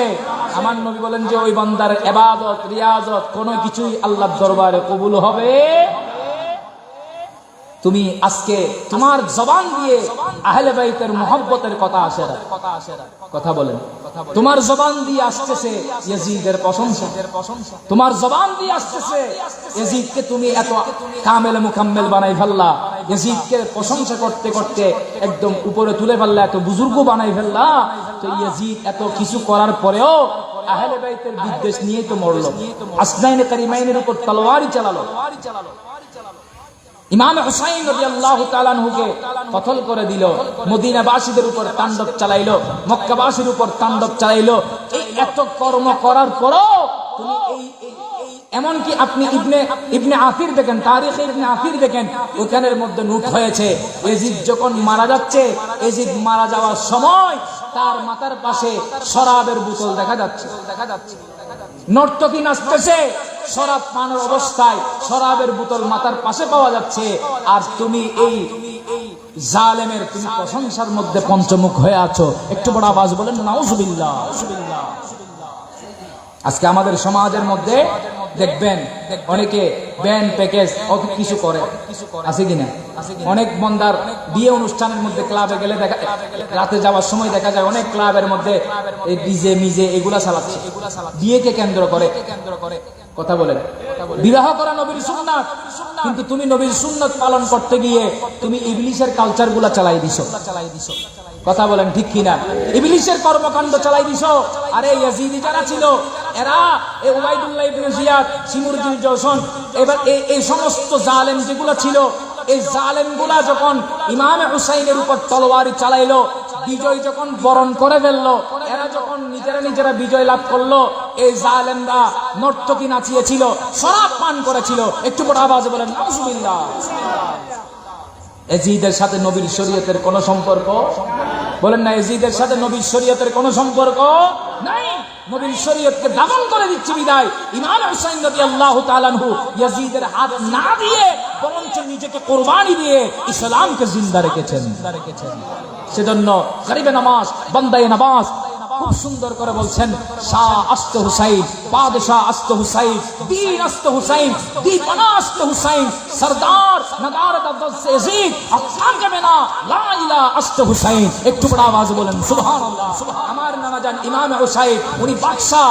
[SPEAKER 1] আমার নবী বলেন যে ওই বান্দার ইবাদত রিয়াজত কোনো কিছুই আল্লাহর দরবারে কবুল হবে তুমি আজকে তোমার জবান দিয়ে আহলে বাইতের মুহাব্বতের কথা আসে না, কথা বলেন, তোমার জবান দিয়ে আসতেছে ইয়াজিদের প্রশংসা, তোমার জবান দিয়ে আসতেছে ইয়াজিদকে তুমি এত কামেল মুকাম্মেল বানাই ফেললা, ইয়াজিদকে প্রশংসা করতে করতে একদম উপরে তুলে ফেললা, এত বুজুর্গ বানাই ফেললা। তো ইয়াজিদ এত কিছু করার পরেও আহলে বাইতের বিদ্বেষ নিয়েই তো মরলো, আসনাইনে কারিমাইনের উপর তলোয়ারই চালালো। ইমাম হুসাইন রাদিয়াল্লাহু তাআলা আনহুকে কতল করে দিল, মদিনাবাসীদের উপর তাণ্ডব চালাইলো, মক্কাবাসীর উপর তাণ্ডব চালাইলো। এই এত কর্ম করার পরও তুমি এমনকি আপনি ইবনে আফির দেখেন, তারিখে ইবনে আফির দেখেন, ওখানের মধ্যে নোট হয়েছে ইয়াজিদ যখন মারা যাচ্ছে, ইয়াজিদ মারা যাওয়ার সময় তার মাথার পাশে শরাবের বোতল দেখা যাচ্ছে। নর্তকী নাচতেছে, শরাব পানের অবস্থায় শরাবের বোতল মাথার পাশে পাওয়া যাচ্ছে। আর তুমি এই জালেমের তুমি প্রশংসার মধ্যে পঞ্চমুখ হয়ে আছো। একটু বড় আওয়াজ বলেন নাউজুবিল্লাহ। আজকে আমাদের সমাজের মধ্যে দেখবেন অনেকে ব্যান্ড প্যাকেজ অত কিছু করে, আছে কিনা? অনেক বন্দার বিয়ে অনুষ্ঠানের মধ্যে ক্লাবে গেলে দেখা, রাতে যাওয়ার সময় দেখা যায় অনেক ক্লাবের মধ্যে এই ডিজে মিজে এগুলা চালাচ্ছে, বিয়েকে কেন্দ্র করে। কথা বলেন, বিবাহ করা নবীর সুন্নাত, কিন্তু তুমি নবীর সুন্নাত পালন করতে গিয়ে তুমি ইবলিসের কালচার গুলা চালাই দিছো। কথা বলেন ঠিক কিনা? ইবলিসের কর্মকাণ্ড চালাই দিছো। আরে ইয়াজিদি যারা ছিল এরা এই উবাইদুল্লাহ ইবনে জিয়াদ, সিমুরজুল জওশন, এবার এই সমস্ত জালেম যেগুলো ছিল, এই জালেমগুলা যখন ইমাম হুসাইনের উপর তলোয়ারি চালাইলো, বিজয় যখন বরণ করে ফেললো, এরা যখন নিজেরা বিজয় লাভ করলো, এই জালেমরা নর্তকী নাচিয়েছিল, শরাব পান করেছিল। একটু বড় আওয়াজে বলেন নাউজুবিল্লাহ। ইয়াজিদের সাথে নবীর শরীয়তের কোন সম্পর্ক? বলেন না, ইয়াজিদের সাথে নবীর শরীয়তের কোন সম্পর্ক নাই। নবীর শরীয়তকে দাফন করে দিচ্ছে বিদায় ইমাম হুসাইন রাদিয়াল্লাহু তাআলা আনহু ইয়াজিদের হাত না দিয়ে বরঞ্চ নিজেকে কুরবানি দিয়ে ইসলামকে জিন্দা রেখেছেন। সেজন্য গরিবে নামাজ, বান্দায়ে নামাজ খুব সুন্দর করে বলছেন, শাহ আস্ত হুসাইন, বাদশাহ আস্ত হুসাইন, দীন আস্ত হুসাইন, দীপানা আস্ত হুসাইন, সরদার নদারত আব্বাস ইয়াজিদ আফসানকে মেনা লা ইলাহা আস্ত হুসাইন। একটু বড় আওয়াজ বলেন সুবহানাল্লাহ। আমার নানা জান ইমাম হুসাইন, উনি বাদশাহ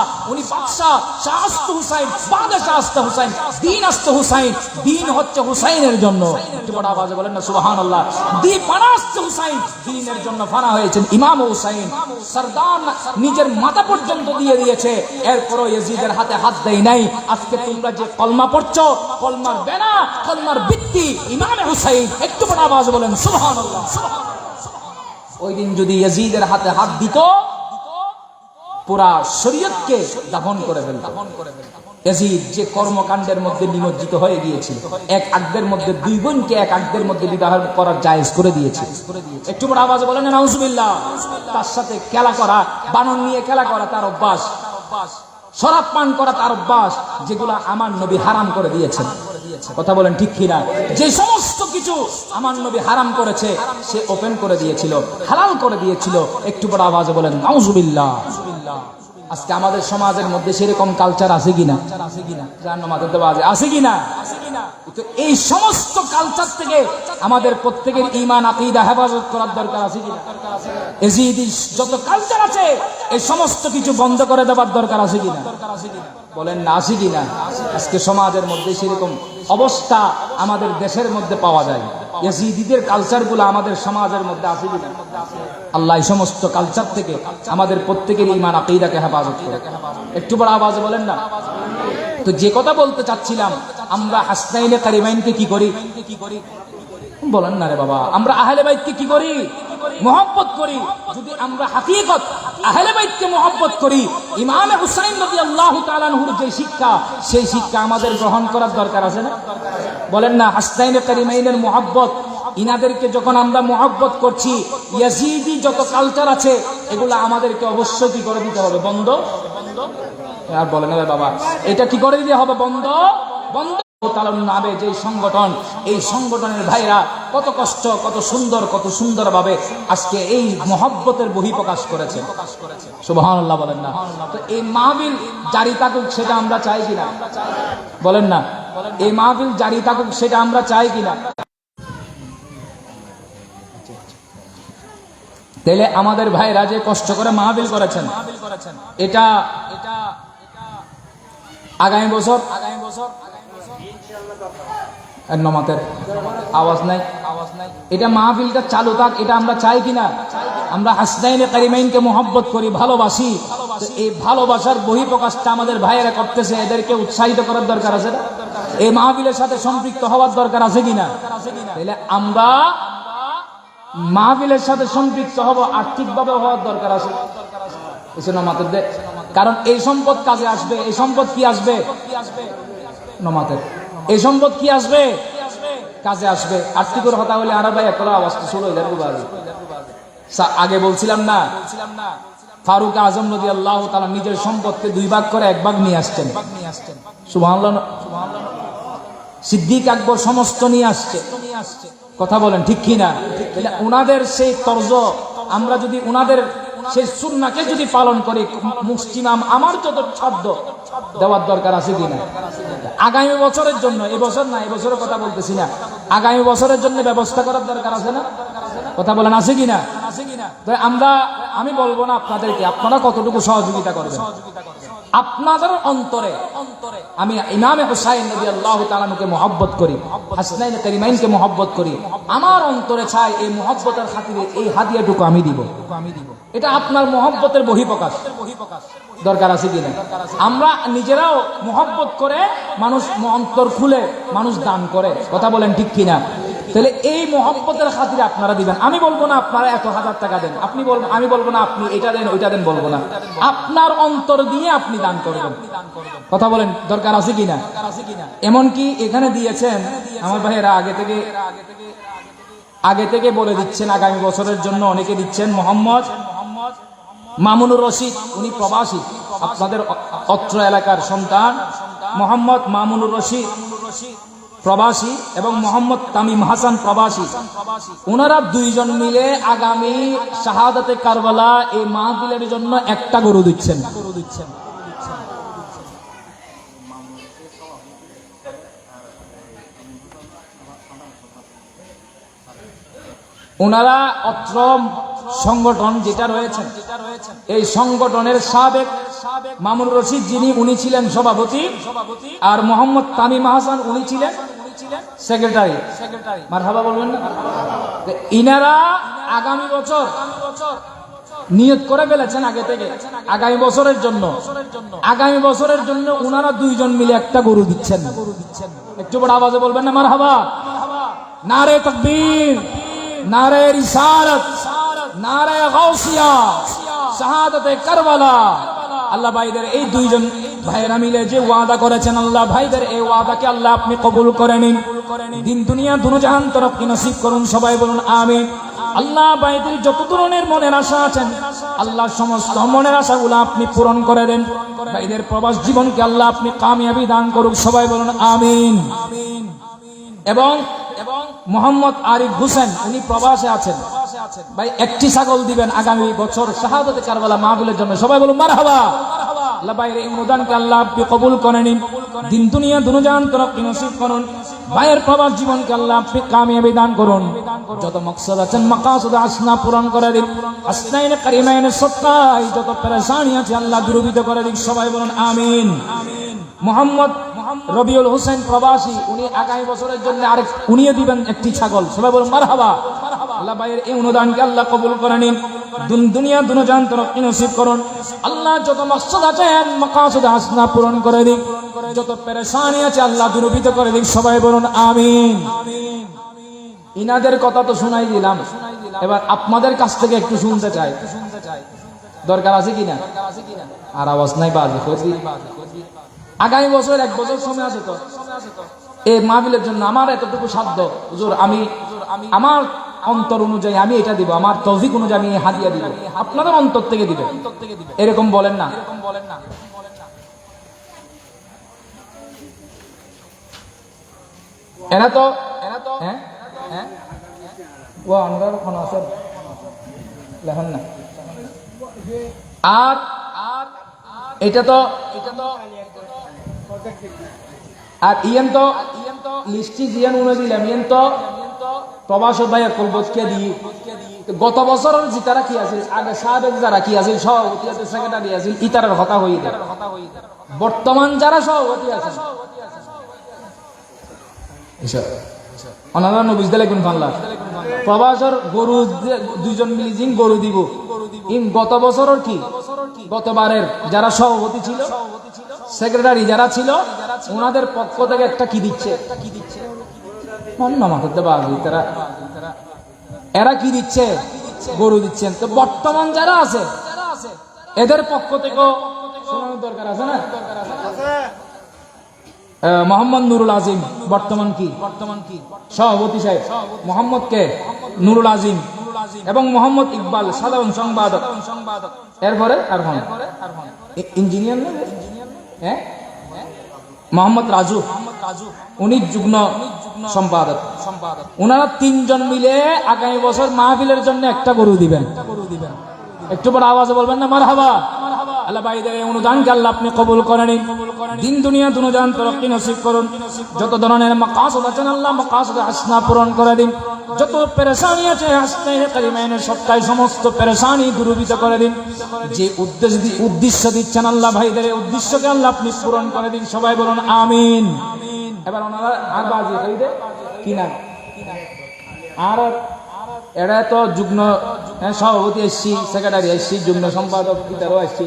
[SPEAKER 1] শাহ আস্ত হুসাইন, বাদশাহ আস্ত হুসাইন, দীন আস্ত হুসাইন। দীন হচ্ছে হুসাইনের জন্য। একটু বড় আওয়াজ বলেন না সুবহানাল্লাহ। দীপানা আস্ত হুসাইন, দীনের জন্য ফানা হয়েছেন ইমাম হুসাইন। সরদার নিজের মাথা পর্যন্ত দিয়ে দিয়েছে, এরপরও ইয়াজিদের হাতে হাত দেয় নাই। আজকে তোমরা যে কলমা পড়ছো, কলমার বেনা, কলমার ভিত্তি ইমাম হুসাইন। একটু বড় আওয়াজ বলেন সুবহানাল্লাহ। ওই দিন যদি ইয়াজিদের হাতে হাত দিত, পুরা শরীয়তকে দাফন করে ফেলত। ইয়াজিদ যে কর্মকাণ্ডের মধ্যে নিমজ্জিত হয়ে গিয়েছিল, এক আকদের মধ্যে দুই বোনকে এক আকদের মধ্যে বিবাহ করার জায়েজ করে দিয়েছে। একটু বড় আওয়াজে বলেন নাউজুবিল্লাহ। তার সাথে খেলা করা, বানর নিয়ে খেলা করা তার অভ্যাস, শরাব পান করা তার অভ্যাস, যেগুলা আমার নবী হারাম করে দিয়েছেন। কথা বলেন ঠিক কিনা? যে সমস্ত কিছু আমার নবী হারাম করেছে সে ওপেন করে দিয়েছিল, হালাল করে দিয়েছিল। একটু বড় আওয়াজে বলেন নাউজুবিল্লাহ। আজকে আমাদের সমাজের মধ্যে সেরকম কালচার আছে কিনা? আছে কিনা? এই সমস্ত কালচার থেকে আমাদের প্রত্যেকের ঈমান আকীদা হেফাজত করার দরকার আছে কিনা? ইয়াজিদি যত কালচার আছে এই সমস্ত কিছু বন্ধ করে দেওয়ার দরকার আছে কিনা? বলেন না, আছে কিনা? আজকে সমাজের মধ্যে সেরকম অবস্থা আমাদের দেশের মধ্যে পাওয়া যায়। ইয়াজিদিদের কালচারগুলো আমাদের সমাজের মধ্যে আছে কিনা? আল্লাহ এই সমস্ত কালচার থেকে আমাদের প্রত্যেকের ঈমান আকীদাকে হেফাজত করে। একটু বড় আওয়াজে বলেন না। তো যে কথা বলতে চাচ্ছিলাম, আমরা হাসনাইনে কারিমাইনকে কি করি? বলেন না রে বাবা। আমরা আহলে বাইতকে কি করি? মহব্বত করি। যদি আমরা হাকিকত আহলে বাইতকে মহব্বত করি, ইমাম হুসাইন রাদিয়াল্লাহু তাআলা আনহুর যে শিক্ষা, সেই শিক্ষা আমাদের গ্রহণ করার দরকার আছে না? বলেন না, হাসনাইনে কারিমাইনের মহব্বত, ইনাদেরকে যখন আমরা মহব্বত করছি, ইয়াজিদি যত কালচার আছে এগুলো আমাদেরকে অবশ্যই কি করে দিতে হবে? বন্ধ। আর বলেন না বাবা, এটা কি করে দিতে হবে? বন্ধ। নামে যে সংগঠন, এই সংগঠনের ভাইরা কত কষ্ট, কত সুন্দর ভাবে আজকে এই মহব্বতের বহিঃপ্রকাশ করেছে। সুবহানাল্লাহ বলেন না। তো এই মাহফিল জারি থাকুক, সেটা আমরা চাই কিনা? বলেন না, এই মাহফিল জারি থাকুক, সেটা আমরা চাই কিনা? তাহলে আমাদের ভাইরা যে কষ্ট করে মাহফিল করেছেন, এটা আগামী বছর নমাতের আওয়াজ নাই, এটা মাহফিলটা চালু থাক, এটা আমরা চাই কিনা? আমরা হাসনাইনে কারিমাইনকে মোহাব্বত করি, ভালোবাসি। তো এই ভালোবাসার বহিঃপ্রকাশটা আমাদের ভাইয়েরা করতেছে, এদেরকে উৎসাহিত করার দরকার আছে না? এই মাহফিলের সাথে সম্পৃক্ত হওয়ার দরকার আছে কিনা? তাহলে আমরা মাহফিলের সাথে সম্পৃক্ত হব, আর্থিকভাবে হওয়ার দরকার আছে নমাতের। কারণ এই সম্পদ কাজে আসবে। এই সম্পদ কি আসবে? নমাতের এই সম্পদ কি আসবে? কাজে আসবে। আর্থিকের কথা হলে আর ভাই একটা অবস্থা শুরু হয়ে যাবে। আগে বলছিলাম না, ফারুক আজম রাদিয়াল্লাহু তাআলা নিজের সম্পদকে 2 ভাগ করে 1 ভাগ নিয়ে আসছেন। সুবহানাল্লাহ। সিদ্দিক আকবর সমস্ত নিয়ে আসছে। কথা বলেন ঠিক কিনা? উনাদের সেই তর্জ, আমরা যদি উনাদের সেই সুন্নাহকে যদি পালন করি, মুসলিম আমার যত সাধ্য দেওয়ার দরকার আছে কিনা? আগামী বছরের জন্য, এবছর না, এবছরের কথা বলতেছি না, আগামী বছরের জন্য ব্যবস্থা করার দরকার আছে না? কথা বলেন আছে কিনা? আমরা, আমি বলবো না আপনাদেরকে, আপনারা কতটুকু সহযোগিতা করবেন আপনাদের অন্তরে। আমি ইমামে হুসাইন রাদিয়াল্লাহু তাআলাকে মহব্বত করি, হাসনাইন কারিমাইনকে মহব্বত করি। আমার অন্তরে চাই এই মহব্বতের খাতিরে এই হাদিয়াটুকু আমি দিব। এটা আপনার মহব্বতের বহিঃপ্রকাশ। দরকার আছে কিনা? আমরা নিজেরাও মহব্বত করে, মানুষ অন্তর খুলে মানুষ দান করে। কথা বলেন ঠিক কিনা? তাহলে এই মহব্বতের খাতিরে আপনারা দিবেন। আমি বলবো না আপনারা 1,000 টাকা দেন, আপনি বলবেন, আমি বলবো না আপনি এটা দেন ওইটা দেন, বলবো না। আপনার অন্তর দিয়ে আপনি দান করবেন। কথা বলেন দরকার আছে কিনা? এমনকি এখানে দিয়েছেন আমার ভাইয়েরা আগে থেকে বলে দিচ্ছেন, আগামী বছরের জন্য অনেকে দিচ্ছেন। মোহাম্মদ মামুনুর রশিদ, উনি প্রবাসী, আপনাদের অত্র এলাকার সন্তান। মোহাম্মদ মামুনুর রশিদ প্রবাসী এবং মোহাম্মদ তামিম হাসান প্রবাসী। ওনারা 2 জন মিলে আগামী শাহাদাতে কারবালা এই মাহফিলের জন্য একটা গরু দিচ্ছেন। ওনারা অত্র সংগঠন যেটা রয়েছে, এই সংগঠনের সাবেক মামুনুর রশিদ যিনি, উনি ছিলেন সভাপতি, আর মোহাম্মদ তামিম হাসান উনি ছিলেন সেক্রেটারি। মারহাবা বলবেন না? ইনারা আগামী বছর নিয়ত করে ফেলেছেন আগে থেকে, আগামী বছরের জন্য উনারা 2 জন মিলে একটা গরু দিচ্ছেন। একটু বড় আওয়াজে বলবেন না মারহাবা? নারে তাকবীর, নারে রিসালাত, নারে গাউসিয়া, শাহাদাতে কারবালা। আল্লাহ ভাইদের এই 2 জন ভাইরা মিলে যে ওয়াদা করেছেন, আল্লাহ ভাইদের এই ওয়াদাকে আল্লাহ আপনি কবুল করে নিন। দিন দুনিয়া দুনো জাহান তরক্কি নসিব করুন। সবাই বলুন আমিন। আল্লাহ ভাইদের যত ধরনের মনের আশা আছেন, আল্লাহ সমস্ত মনের আশাগুলো আপনি পূরণ করে দেন। ভাইদের প্রবাস জীবনকে আল্লাহ আপনি কামিয়াবি দান করুন। সবাই বলুন আমিন। এবং মোহাম্মদ আরিফ হোসেন, উনি প্রবাসে আছেন। ভাই একটি ছাগল দিবেন আগামী বছর শাহাদাতে কারবালা মাহফিলের জন্য। সবাই বলুন মারহাবা। আল্লাহ ভাইয়ের এই অনুদানকে আল্লাহ আপনি কবুল করে নিন। দিন দুনিয়া দুনো জাহান তরক্কি নসিব করুন। ভাইয়ের প্রবাস জীবনকে আল্লাহ আপনি কামিয়াবি দান করুন। যত মাকসাদ আছেন মাকাসিদ হাসানা পূরণ করে দিন। হাসনাইনে কারিমাইনের সত্তায় যত পেরেশানি আছে আল্লাহ দূরীভূত করে দিন। সবাই বলুন আমিন। মোহাম্মদ রবিউল হোসেন প্রবাসী, উনি আগামী বছরের জন্য আরেক উনিও দিবেন একটি ছাগল। সবাই বলুন মারহাবা। আল্লাহ ভাইয়ের এই অনুদানকে আল্লাহ কবুল করে নিন। দুনিয়া দুনো জাহান তরক্কি নসিব করুন। আল্লাহ যত মাকসাদ আছেন মাকাসিদ হাসানা পূরণ করে দিন। যত পেরেশানি আছে আল্লাহ দূরীভূত করে দিন। সবাই বলুন আমিন। ইনাদের কথা তো শোনাই দিলাম, এবার আপনাদের কাছ থেকে একটু শুনতে চাই। দরকার আছে কিনা? আর আওয়াজ নাই বাজে। আগামী বছর 1 বছর সময় আছে তো এই মাহফিলের জন্য। আমার এতটুকু সাধ্য, হুজুর আমি আমার অন্তর অনুযায়ী আমি এটা দিব, আমার তৌফিক অনুযায়ী আমি হাদিয়া দিব। আপনাদের অন্তর থেকে দিবেন এরকম বলেন না। এরা তো হ্যাঁ ও আমরা কোন আছে লেখেন না। আর এটা তো আর ইয়েন তো লিস্টি জিয়ান উনে দিলাম। ইয়েন তো প্রবাস ভাইয়ের কলবতকে দিই গত বছরের জিতারা কি আছে, আগে সাবেক যারা কি আছে, সভাপতি আছে, সেক্রেটারি আছে, ইতারের কথা হই দেয়। বর্তমান যারা সভাপতি আছে ওনারা নবিজ দিলে কোন ফাল্লা প্রবাসর গরু দুইজন মিলি জিন গরু দিব। গত বছরের কি, গতবারের যারা সভাপতি ছিল, সেক্রেটারি যারা ছিল, ওনাদের পক্ষ থেকে একটা কি দিচ্ছে, এরা কি দিচ্ছে, গরু দিচ্ছেন। তো বর্তমান যারা আছে এদের পক্ষ থেকেও শোনানোর দরকার আছে না। মোহাম্মদ নুরুল আজিম বর্তমান কি সভাপতি সাহেব, মোহাম্মদ কে নুরুল আজিম এবং মোহাম্মদ ইকবাল সাধারণ সংবাদক। এরপরে আর হন ইঞ্জিনিয়ার না, হ্যাঁ, মোহাম্মদ রাজু, উনি যুগ্ম সম্পাদক। ওনারা তিনজন মিলে আগামী বছর মাহফিলের জন্য একটা গরু দিবেন। একটু বড় আওয়াজে বলবেন না মারহাবা। আল্লাহ ভাইদের অনুদানকে আল্লাহ আপনি কবুল করে নিন, দিন দুনিয়া দুনিয়ান তরক্কি নসিব করুন। যত ধরনের মাকাসদ আছেন আল্লাহ মাকাসদ হাসনা পূরণ করে দিন। যত পেরেশানি আছে হাসনায়ে কারিমাইনের সবটাই সমস্ত পেরেশানি দূরীভূত করে দিন। যে উদ্দেশ্য দিচ্ছেন আল্লাহ ভাইদের উদ্দেশ্যকে আল্লাহ আপনি পূরণ করে দিন। সবাই বলুন আমিন। এবার ওনারা আর বাজি হইবে কি না, আর এরা তো যুগ্ম সভাপতি এসছি, সেক্রেটারি এসছি, যুগ্ম সম্পাদক পিতারও এসছি,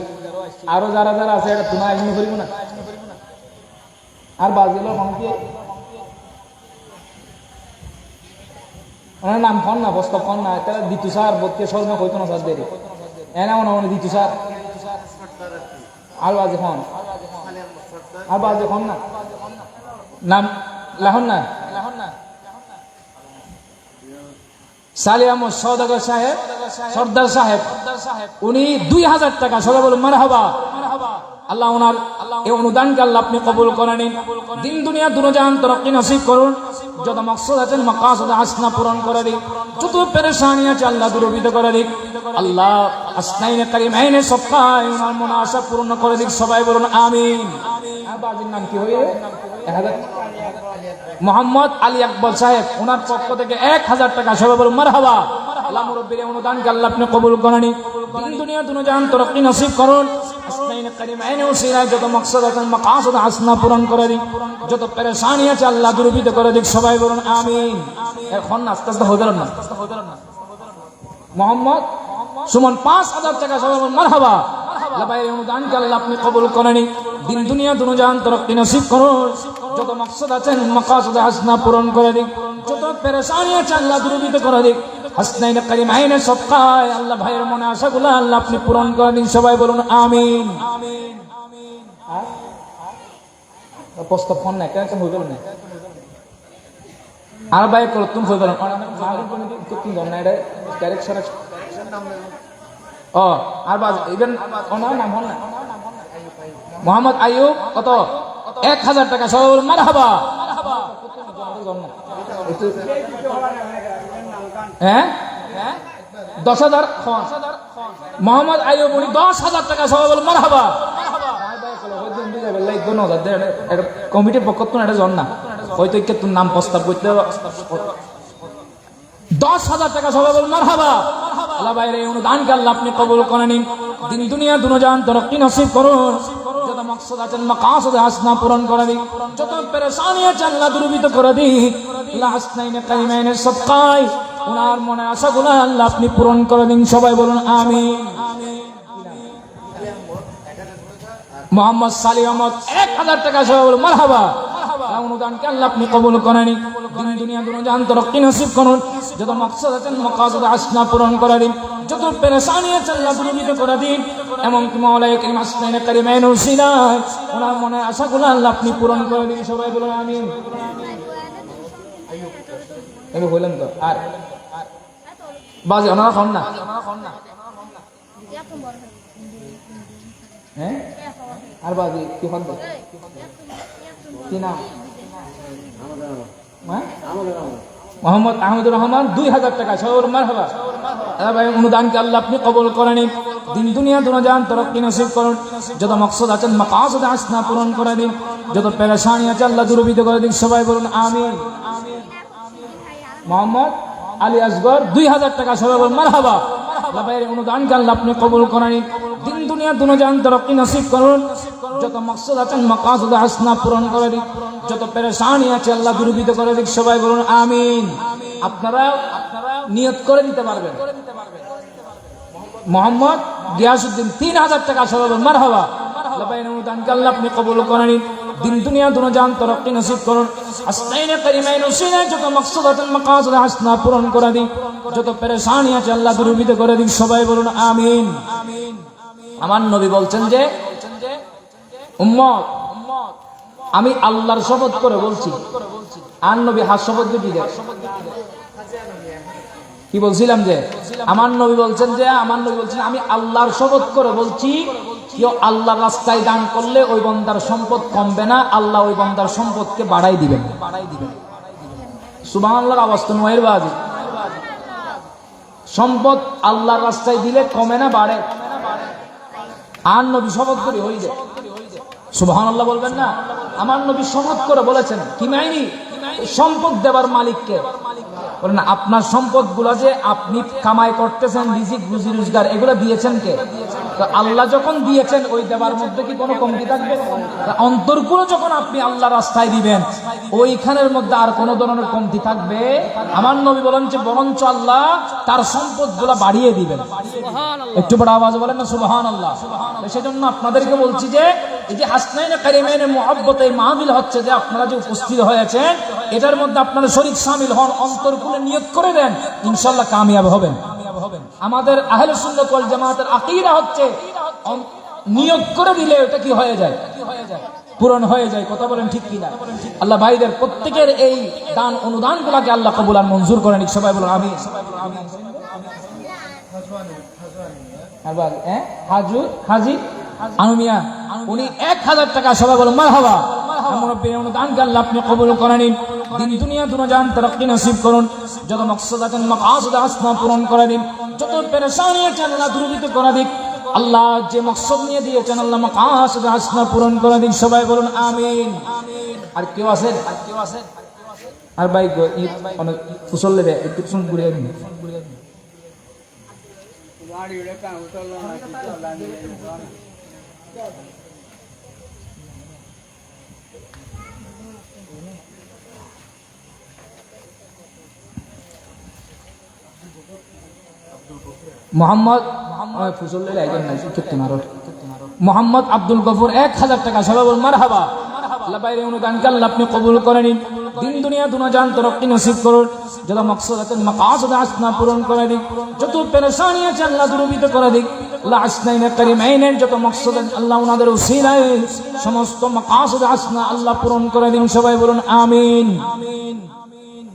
[SPEAKER 1] আরো যারা যারা আছে এটা তোমার এমনি করিব না। আর বাজিল ওনার নাম কন না, বস্তব কন না, তারা দিতু স্যার বলতে সর্ব হইতো না স্যার দেরি এনা মনে দিতু স্যার আর বাজে খন, আর বাজে খন না, নাম লাহন না সালিয়া সওদাগর সাহেব, সর্দার সাহেব, উনি 2000 টাকা, সবাই বলুন মারহাবা। আল্লাহ ওনার এই অনুদানকে আল্লাহ আপনি কবুল করে নিন, দিন দুনিয়া দুনিয়ান তরক্কি নসিব করুন। যত মাকসাদ আছেন মাকাসদ হাসনা পূরণ করে দিন, যত পেরেশানি আছে আল্লাহ দূরীভূত করে দিন। আল্লাহ হাসনাইনে কারিমাইনে সবটাই ওনার মনে আশা পূর্ণ করে দিন। সবাই বলুন আমিন। বাজির নাম কি হইবে? মোহাম্মদ আলী আকবর সাহেব, ওনার পক্ষ থেকে 1000 টাকা, সবাই বলুন মারহাবা। আল্লাহ মুরব্বির অনুদানকে আল্লাহ আপনি কবুল করে নিন, দিন দুনিয়া দুনিয়ান তরক্কি নসিব করুন। হাসনাইনে কারিমাইনে ওসিলায় যত মাকসাদ আছেন মাকাসদ হাসনা পূরণ করে দিন, যত পেরেশানি আছে আল্লাহ দূরীভূত করে দিন। সবাই বলুন আমিন। এখন আস্তে আস্তে হয়ে গেল না। মোহাম্মদ সুমন 5000 টাকা, সবাই বলুন মারহাবা। আল্লাহ ভাইয়ের অনুদানকে আল্লাহ আপনি কবুল করে নিন, দিন দুনিয়া দুনিয়ান তরক্কি নসিব করুন। যত মাকসাদ আছেন মাকাসদ হাসনা পূরণ করে দিন, যত পেরেশানি আছে আল্লাহ দূরীভূত করে দিন। হাসনাইনে কারিমাইনে সবটাই আল্লাহ ভাইয়ের মনে আশাগুলো আল্লাহ আপনি পূরণ করে দিন। সবাই বলুন আমিন। প্রস্তাব ফোন না কেন হয়ে গেল না, আর ভাই তুমি হয়ে গেল ও আর বাজ ইভেন ওনার নাম হন না মোহাম্মদ আইয়ুব, কত 1000 টাকা, সবাই বলুন মারহাবা। হ্যাঁ 10,000 মোহাম্মদ আইয়ুব, উনি 10,000 টাকা, সবাই বলুন মারহাবা। কমিটির পক্ষ তো এটা জন না, হয়তো তোর নাম প্রস্তাব করতে 10,000 টাকা, সবাই বলুন মারহাবা। আল্লাহ ভাইয়ের এই অনুদানকে আল্লাহ আপনি কবুল করে নিন, দিন দুনিয়া দুনিয়ান তরক্কি নসিব করুন। যত মাকসাদ আছেন মাকাসদ হাসনা পূরণ করে দিন, যত পেরেশানি আছে আল্লাহ দূরীভূত করে দিন। আল্লাহ হাসনাইনে কারিমাইনে সবটাই ওনার মনে আশাগুলো আল্লাহ আপনি পূরণ করে দিন। সবাই বলুন আমিন। মোহাম্মদ সালি আহমদ 1000 টাকা, সবাই বলুন মারহাবা। অনুদানকে আল্লাহ আপনি কবুল করে নিন, দিন দুনিয়া দুনিয়ান তরক্কি নসিব করুন। যত মাকসাদ আছেন মাকাসদ হাসনা পূরণ করে দিন, যত পেরেশানি আছে আল্লাহ দূরীভূত করে দিন। এমনকি মাওলায়ে কারীম হাসনাইনে কারিমাইনের উসিলায় ওনার মনে আশাগুলো আল্লাহ আপনি পূরণ করে দিন। সবাই বলুন আমিন। আমি বললাম তো আর বাজে ওনারা খান না, হ্যাঁ আর বাজে কি খান কি নাম? মোহাম্মদ আহমদুর রহমান 2000 টাকা, সবাই বলুন মারহাবা। ভাই অনুদানকে আল্লাহ আপনি কবুল করে নিন, দিন দুনিয়া দুনিয়ান তরক্কি নসিব করুন। যত মাকসাদ আছেন মাকাসদ হাসনা পূরণ করে দিন, যত পেরেশানি আছে আল্লাহ দূরীভূত করে দিন। সবাই বলুন আমিন। মোহাম্মদ আলী আসগর 2000 টাকা, সবাই বল মারহাবা। আল্লাহ ভাইয়ের অনুদানকে আল্লাহ আপনি কবুল করেন, দিন দুনিয়া দুনিয়ান তরক্কি নসিব করুন, যত মাকসাদ আছেন মাকাসিদ হাসনা পূরণ করে দিক, যত পেরেশানি আছে আল্লাহ দূরীভূত করে দিক, সবাই বলুন আমিন। আপনারা নিয়ত করে দিতে পারবেন। মোহাম্মদ গিয়াসউদ্দিন 3000 টাকা, সবাই বলুন মারহাবা। আল্লাহ ভাইয়ের অনুদানকে আল্লাহ আপনি কবুল করেন, দিন দুনিয়া দুনিয়ান তরক্কি নসিব করুন, আসনাইনে কারিমাইন উসিলা যত মাকসাদ আছেন মাকাসিদ হাসনা পূরণ করে দিক, যত পেরেশানি আছে আল্লাহ দূরীভূত করে দিক, সবাই বলুন আমিন। আমার নবী বলছেন যে উম্মত আমি আল্লাহর শপথ করে বলছি, আর নবী হাত শপথ দিয়ে দেয় কি বলছিলাম যে আমার নবী বলছেন আমি আল্লাহর শপথ করে বলছি, কেউ আল্লাহর রাস্তায় দান করলে ওই বান্দার সম্পদ কমবে না, আল্লাহ ওই বান্দার সম্পদকে বাড়াই দিবেন। সুবহানাল্লাহর আওয়াজ তো নয়ের বাজি। সম্পদ আল্লাহর রাস্তায় দিলে কমে না বাড়ে, আর নবী শপথ করে হয়ে যায়। সুবহানাল্লাহ বলবেন না? আমার নবী শপথ করে বলেছেন, কি মাইনি সম্পদ দেবার মালিককে বলেন, আপনার সম্পদ গুলা যে আপনি কামাই করতেছেন, রিজিক রুজি রোজগার এগুলো দিয়েছেন কে? আল্লাহ যখন দিয়েছেন ওই দেবার মধ্যে কি কোনো কমতি থাকবে? অন্তরগুলো যখন আপনি আল্লাহ রাস্তায় দিবেন ওইখানের মধ্যে আর কোনো ধরনের কমতি থাকবে? আমার নবী বলেন যে বরঞ্চ আল্লাহ তার সম্পদ গুলা বাড়িয়ে দিবেন। একটু বড় আওয়াজ বলেন না সুবহানাল্লাহ। সেজন্য আপনাদেরকে বলছি যে এই যে হাসনাইনে কারিমাইনে মুহাব্বত এই মাহফিল হচ্ছে, যে আপনারা যে উপস্থিত হয়েছেন এটার মধ্যে আপনারা শরীক শামিল হন, অন্তরগুলো নিয়ত করে দেন, ইনশাআল্লাহ কামিয়াব হবেন। আমাদের আহলে সুন্নাত ওয়াল জামাতের আকীদা হচ্ছে নিয়ত করে দিলে ওটা কি হয়ে যায়? পূরণ হয়ে যায়। কথা বলেন ঠিক কিনা? আল্লাহ ভাইদের প্রত্যেকের এই দান অনুদানগুলোকে আল্লাহ কবুল আর মঞ্জুর করেন, সবাই বলুন আমিন। হাজি আনুমিয়া উনি 1000 টাকা, সবাই বলুন মারহাবা। অনুদানকে আল্লাহ আপনি কবুল করেন, দিন দুনিয়া দুনিয়ান তরক্কি নসিব করুন, যত মাকসাদ আছেন মাকাসিদ হাসনা পূরণ করে দিন, যত পেরেশানি আছে আল্লাহ দূরীভূত করে দিন, আল্লাহ যে মাকসাদ নিয়ে দিয়েছেন আল্লাহ মাকাসিদ হাসনা পূরণ করে দিন, সবাই বলুন আমিন। আর কেউ আছেন? আর ভাই অনেক ফুসল লেবে একটু শুন ঘুরিয়ে দিন। মোহাম্মদ আব্দুল গফুর 1000 টাকা, সবাই বলুন মারহাবা। আল্লাহ বাইরে অনুদানকে আল্লাহ আপনি কবুল করে নিন, দিন দুনিয়া দুনিয়ান তরক্কি নসিব করুন, যত মাকসাদ আছে মাকাসিদ হাসনা পূরণ করে দিন, যত পেরেশানি আছে আল্লাহ দূরীভূত করে দিন। আল্লাহ হাসনাইনে কারিমাইনের যত মাকসাদ আল্লাহ ওনাদের উসিলায় সমস্ত মাকাসিদ হাসনা আল্লাহ পূরণ করে দিন, সবাই বলুন আমিন।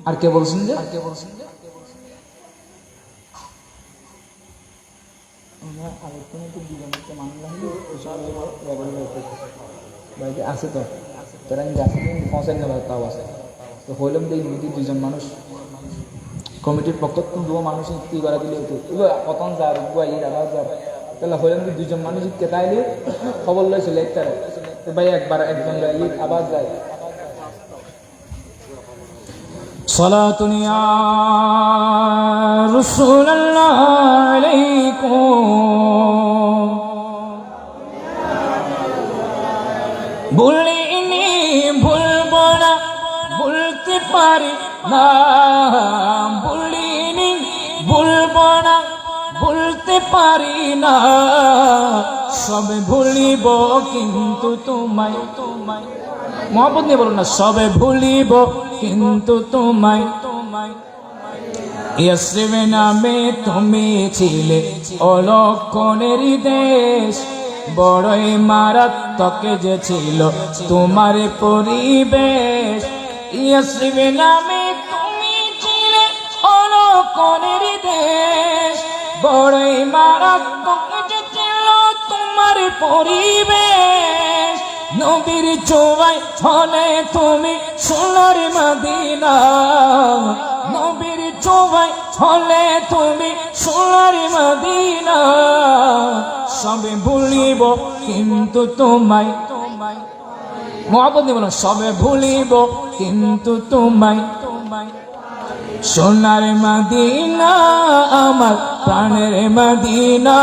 [SPEAKER 1] আর কে বলছেন যে আছে তো তোরা পৌঁছাই না তাও আছে তো হইলাম যে দুজন মানুষ কমিটির পক্ষ থেকে দু মানুষ ইতি করা দিলে প্রথম যার আবার যার তাহলে হইলাম যে দুজন মানুষ ইটকে তাইলে খবর লইছিল একটা ভাই একবার একজন আবার যায়। সালাতুন ইয়া রাসূলুল্লাহ আলাইকুম বলিনি ভুলবো না বলতে পারি না, বলিনি ভুলবো না বলতে পারি না, সবে ভুলিব কিন্তু তোমায় মহব্বত নিয়ে বলুন না, সবে ভুলিব কিন্তু তোমায়। ইয়াসরিব নামে তুমি ছিলে অলক্ষণের দেশ, বড়ই মারাত্মক যে ছিল তোমার পরিবেশ। ইয়াসরিব নামে তুমি ছিলে অলক্ষণের দেশ, বড়ই মারাত্মক যে ছিল তোমার পরিবেশ। নবীর ছোঁয়ায় হলে তুমি সোনার মদিনা, নবীর ছোঁয়ায় হলে তুমি সোনার মদিনা, সবে ভুলিব কিন্তু তোমায়। মহব্বত নিয়ে বলুন, সবে ভুলিব কিন্তু তোমায়। সোনার মদিনা আমার প্রাণের মদিনা,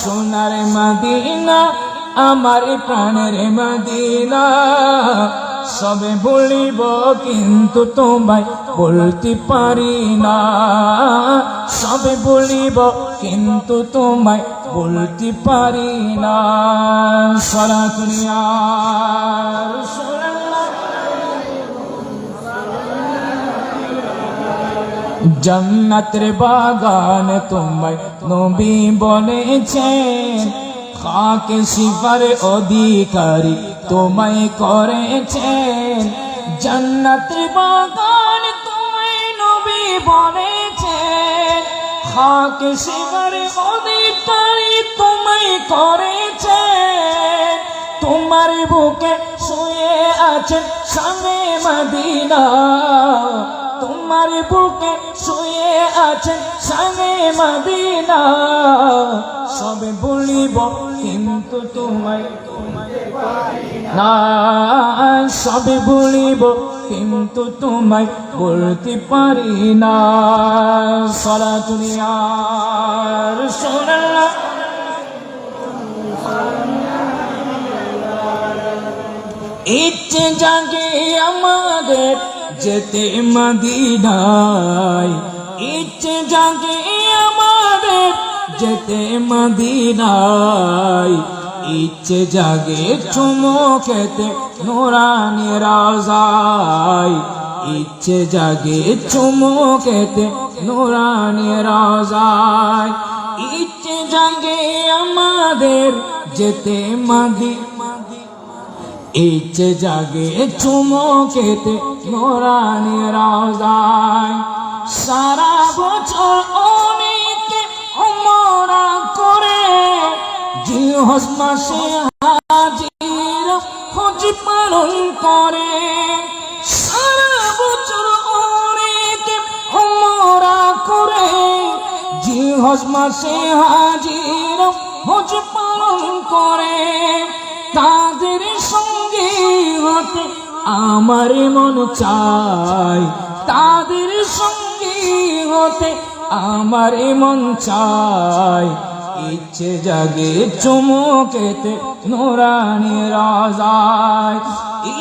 [SPEAKER 1] সোনার মদিনা আমার প্রাণের মদিনা। সবে বলিব কিন্তু তোমায় বলতে পারি না, সবে বলিব কিন্তু তোমায় বলতে পারি না। সালাতুন ইয়া রাসূলুল্লাহ। জান্নাতের বাগান তোমায় নবী বলেছেন, খাকে সিফার অধিকারী তোমায় করেছেন। জান্নাতের বাগান তোমায় নবী বলেছেন, খাকে সিফার অধিকারী তোমায় করেছেন। তোমার বুকে শুয়ে আছেন শানে মদিনা, তোমার বুকে শুয়ে আছেন শানে মদিনা। সবে বলিব কিন্তু তোমায় না, সবে বলিব কিন্তু তোমায় বলতে পারি না। সালাতুন ইয়া রাসূলুল্লাহ। ইচ্ছে জাগে আমাদের যেতে মদিনায়, ইচ্ছে জাগে আমাদের যেতে মদিনায়। ইচ্ছে জাগে চুমো খেতে নূরানি রওজায়, ইচ্ছে জাগে চুমো খেতে নূরানি রওজায়। ইচ্ছে জাগে আমাদের যেতে মদিনায়, ইচ্ছে জাগে চুমো খেতে নূরানি রওজায়। সারা বছর অনেকে উমরা করে, জিলহজ মাসে হাজির হজ পালন করে। সারা বছর অনেকে উমরা করে, জিলহজ মাসে হাজির হজ পালন করে। তাদের সঙ্গে হতে আমার মন চায়, তাদের সঙ্গে হতে আমার মন চায়। ইচ্ছে জাগে চুমো খেতে নূরানি রওজায়,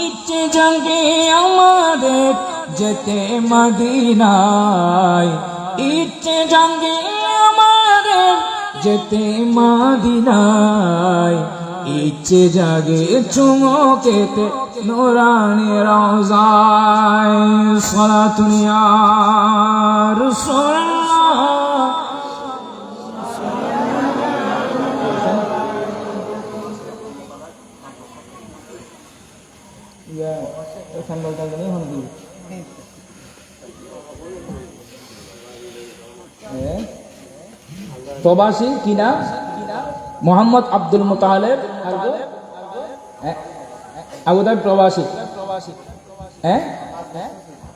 [SPEAKER 1] ইচ্ছে জাগে আমাদের যেতে মদিনায়, ইচ্ছে জাগে আমাদের যেতে মদিনায়। ইচ্ছে জাগে চুমো খেতে নূরানি রওজায়। সালাতুন ইয়া রাসূলুল্লাহ। প্রবাসী কি নাম? মোহাম্মদ আব্দুল মুতালেব আবুধাবি প্রবাসী।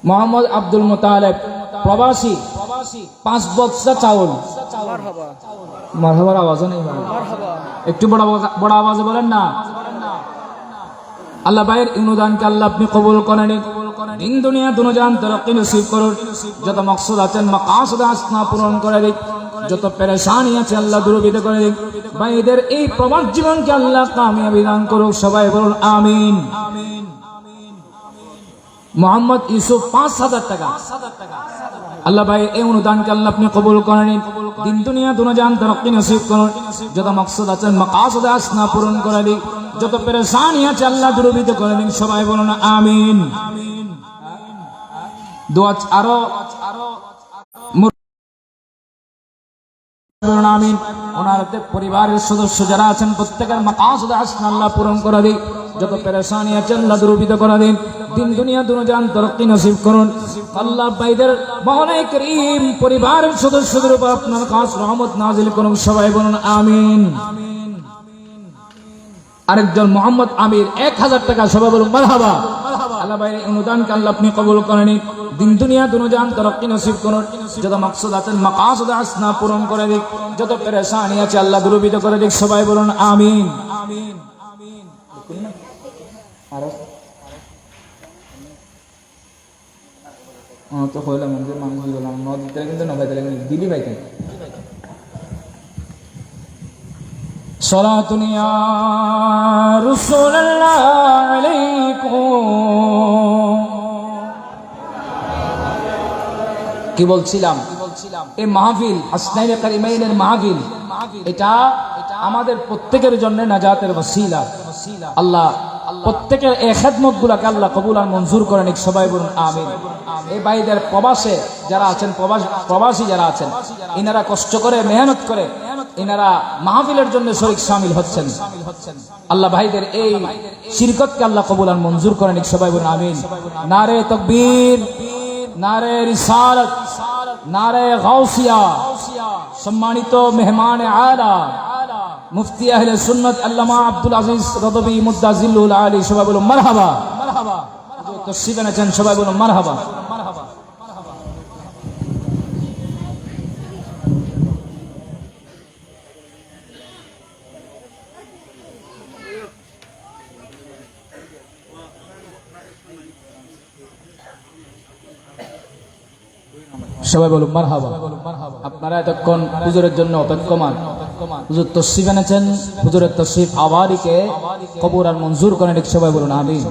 [SPEAKER 1] মোহাম্মদ আব্দুল মুতালেব প্রবাসী, 5 বস্তা চাউল। মারহাবার আওয়াজ নেই, একটু বড় আওয়াজে বলেন না। আল্লাহ ভাইয়ের অনুদানকে আল্লাহ আপনি কবুল করেন, দিন দুনিয়া দুনিয়ান তরক্কি নসিব করুন। যত মকসদ আছেন মাকাসদ হাসানা পূরণ করে দিন, যত পেরেশানি আছে আল্লাহ দূরীভূত করে দিন। ভাইদের এই প্রবাস জীবনকে আল্লাহ কামিয়াবি দান করুক। সবাই বলুন আমিন। মোহাম্মদ ইউসুফ 5,000 টাকা। আল্লাহ ভাই এই অনুদানকে আল্লাহ আপনি কবুল করেন, দিন দুনিয়া দুনিয়ান তরক্কি নসিব করুন। যত মকসদ আছেন মাকাসদ হাসানা পূরণ করে দিন, যত পেরেশানি আছে আল্লাহ দূরীভূত করে দিন। সবাই বলুন আমিন। দোয়া আরো আমিন। ওনার পরিবারের সদস্য যারা আছেন প্রত্যেকের মাকাসদ হাসানা আল্লাহ পূরণ করে দিন, যত পেরেশানি আছে আল্লাহ দূরীভূত করে দিন, দিন দুনিয়া দুনিয়ান তরক্কি নসিব করুন। আল্লাহ ভাইদের মওলাই করিম পরিবারের সদস্যদের উপর আপনার খাস রহমত নাজিল করুন। সবাই বলুন আমিন। আরেকজন মোহাম্মদ আমির 1000 টাকা। সবাই বলুন মারহাবা। আল্লাহ ভাইয়ের অনুদানকে আল্লাহ আপনি কবুল করেন, দিন দুনিয়া দুনিয়ান তরক্কি নসিব করুন। যত মাকসুদ আছেন মাকাসদ হাসানা পূরণ করে দিক, যত পেরেশানি আছে আল্লাহ দূরীভূত করে দিক। সবাই বলুন আমিন। তো কইলাম যে মানুষ বললাম নদীতে কিন্তু নবাইতে দিলি ভাইতেন সালাতুন ইয়া রাসূলুল্লাহ আলাইকুম। কি বলছিলাম এই মাহফিল হাসনাইনে কারিমাইনের মাহফিল এটা আমাদের প্রত্যেকের জন্য নাজাতের ওসিলা। আল্লাহ প্রত্যেকের এই খেদমতগুলোকে আল্লাহ কবুল আর মঞ্জুর করেন, সবাই বলুন আমিন। এই ভাইদের প্রবাসে যারা আছেন, প্রবাসী যারা আছেন, ইনারা কষ্ট করে মেহনত করে ইনারা মাহফিলের জন্য শরীক শামিল হচ্ছেন। আল্লাহ ভাইদের এই শিরকতকে আল্লাহ কবুল আর মঞ্জুর করেন, সবাই বলুন আমিন। নারে তাকবীর, নারে রিসালাত, নারে গাউসিয়া। সম্মানিত মেহমান আলা মুফতি আহলে সুন্নাত আল্লামা আব্দুল আজিজ রদবী মুদ্দাজিল্লুল আলী, সবাই বলুন মারহাবা। তশরিফ এনেছেন, সবাই বলুন মারহাবা। সবাই বলুন মারহাবা। আপনারা এতক্ষণ হুজুরের জন্য অপেক্ষমান। হুজুর তশরিফ এনেছেন, হুজুরের তশরিফ আওয়ারিকে কবুল আর মঞ্জুর করেন, সবাই বলুন আমিন।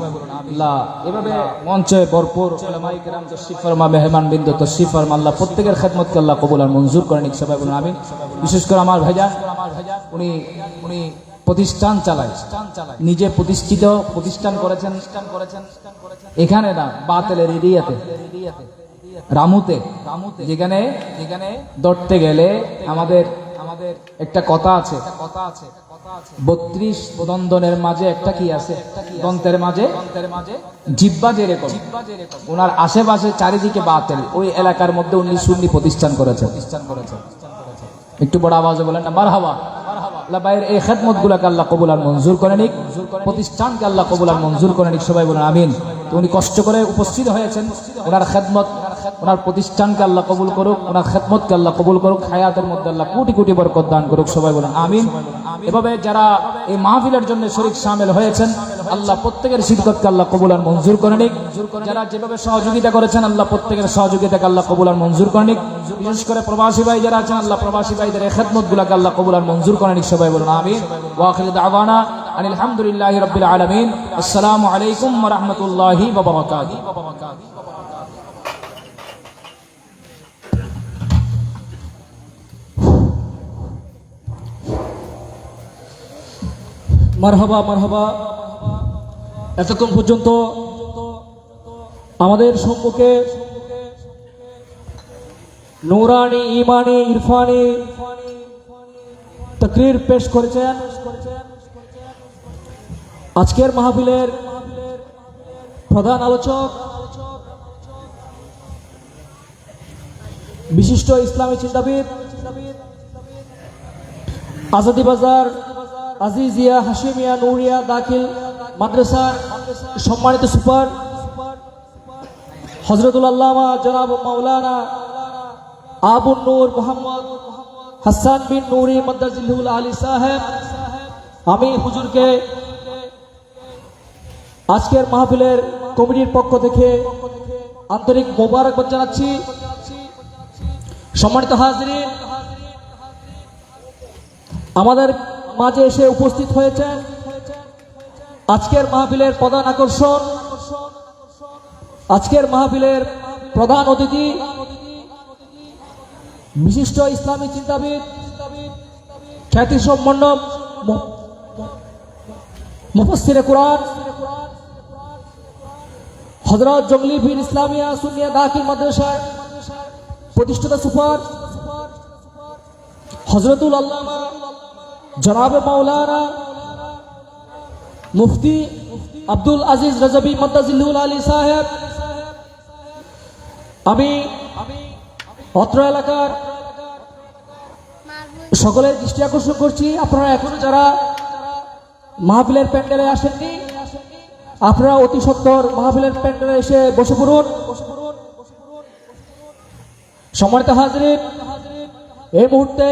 [SPEAKER 1] আল্লাহ এভাবে মঞ্চে ভরপুর উলামায়ে কেরাম তশরিফ ফরমা, মেহমান বিন্দু তশরিফ ফরমা, আল্লাহ প্রত্যেকের খেদমতকে আল্লাহ কবুল আর মঞ্জুর করেন, সবাই বলুন আমিন। বিশেষ করে আমার ভাইজান, উনি প্রতিষ্ঠান চালায়, নিজে প্রতিষ্ঠিত প্রতিষ্ঠান করেছেন এখানে না, বাতেলের এরিয়াতে, রামুতে, যেখানে ধরতে গেলে আমাদের একটা কথা আছে, 32 দন্তনের মাঝে একটা কি আছে, দন্তের মাঝে জিহ্বা যেরকম, ওনার আশেপাশে চারিদিকে বাতেল, ওই এলাকার মধ্যে উনি সুন্নি প্রতিষ্ঠান করেছে। একটু বড় আওয়াজে বলেন না মারহাবা। আল্লাহ ভাইয়ের এই খেদমত গুলাকে আল্লাহ কবুল আর মঞ্জুর করে নিক, প্রতিষ্ঠানকে আল্লাহ কবুল আর মঞ্জুর করে নিক, সবাই বলেন আমিন। তো উনি কষ্ট করে উপস্থিত হয়েছেন, ওনার খেদমত, ওনার প্রতিষ্ঠানকে আল্লাহ কবুল করুক, ওনার খেদমতকে আল্লাহ কবুল করুক, হায়াতের মধ্যে আল্লাহ কোটি কোটি বরকত দান করুক, সবাই বলেন আমিন। এভাবে যারা এই মাহফিলের জন্য শরীক শামিল হয়েছেন, আল্লাহ প্রত্যেকের শিরকতকে আল্লাহ কবুল আর মঞ্জুর করে নিক। যারা যেভাবে সহযোগিতা করেছেন, আল্লাহ প্রত্যেকের সহযোগিতাকে আল্লাহ কবুল আর মঞ্জুর করে নিক। বিশেষ করে প্রবাসী ভাই যারা আছেন, আল্লাহ প্রবাসী ভাইদের এই খেদমতগুলোকে আল্লাহ কবুল আর মঞ্জুর করে নিক, সবাই বলুন আমিন। ওয়া আখিরু দাওয়ানা আনিল হামদুলিল্লাহি রাব্বিল আলামিন। আসসালামু আলাইকুম ওয়া রাহমাতুল্লাহি ওয়া বারাকাতুহু।
[SPEAKER 2] মারহাবা মারহাবা। এতক্ষণ পর্যন্ত আমাদের সম্মুখে নূরানি, ঈমানি, ইরফানি তাকরীর পেশ করেছেন। আজকের মাহফিলের প্রধান আলোচক বিশিষ্ট ইসলামী চিন্তাবিদ, আজাদি বাজার আজিজিয়া হাশিমিয়া নুরিয়া দাখিল মাদ্রাসার সম্মানিত সুপার হযরতুল আল্লামা জনাব মাওলানা আবুন নূর মোহাম্মদ হাসান বিন নুরি মাদ্দাজিল্লুল আলী সাহেব, আমি হুজুরকে আজকের মাহফিলের কমিটির পক্ষ থেকে আন্তরিক মোবারকবাদ জানাচ্ছি। সম্মানিত হাজরিন, আমাদের মাঝে এসে উপস্থিত হয়েছেন আজকের মাহফিলের প্রধান আকর্ষণ, আজকের মাহফিলের প্রধান অতিথি, বিশিষ্ট ইসলামী চিন্তাবিদ, খ্যাতিসম্পন্ন মুফাসসিরে কুরআন হযরত জঙ্গলি পীর ইসলামিয়া সুন্নিয়া দাখিল মাদ্রাসার প্রতিষ্ঠাতা সুপার হযরতুল আল্লামা জনাব মাওলানা মুফতি আব্দুল আজিজ রাজাবী মাদ্দাজিল্লুল আলী সাহেব, আমি অত্র এলাকার সকলের দৃষ্টি আকর্ষণ করছি, আপনারা এখনো যারা মাহফিলের প্যান্ডেলে আসেননি, আপনারা অতি সত্বর মাহফিলের প্যান্ডেলে এসে বসে পড়ুন। সম্মানিত হাজরিন, এই মুহূর্তে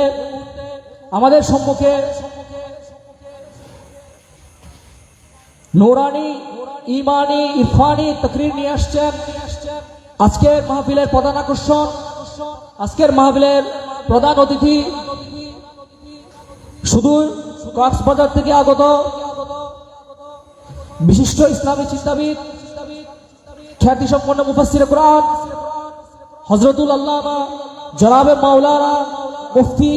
[SPEAKER 2] আমাদের সম্মুখে নূরানি, ঈমানি, ইরফানি তাকরীর নিয়ে আসছেন আজকের মাহফিলের প্রধান আকর্ষণ, আজকের মাহফিলের প্রধান অতিথি সুদূর কক্সবাজার থেকে আগত বিশিষ্ট ইসলামী চিন্তাবিদ, খ্যাতিসম্পন্ন মুফাসসিরে কুরআন হযরতুল আল্লামা জনাবে মাওলানা মুফতি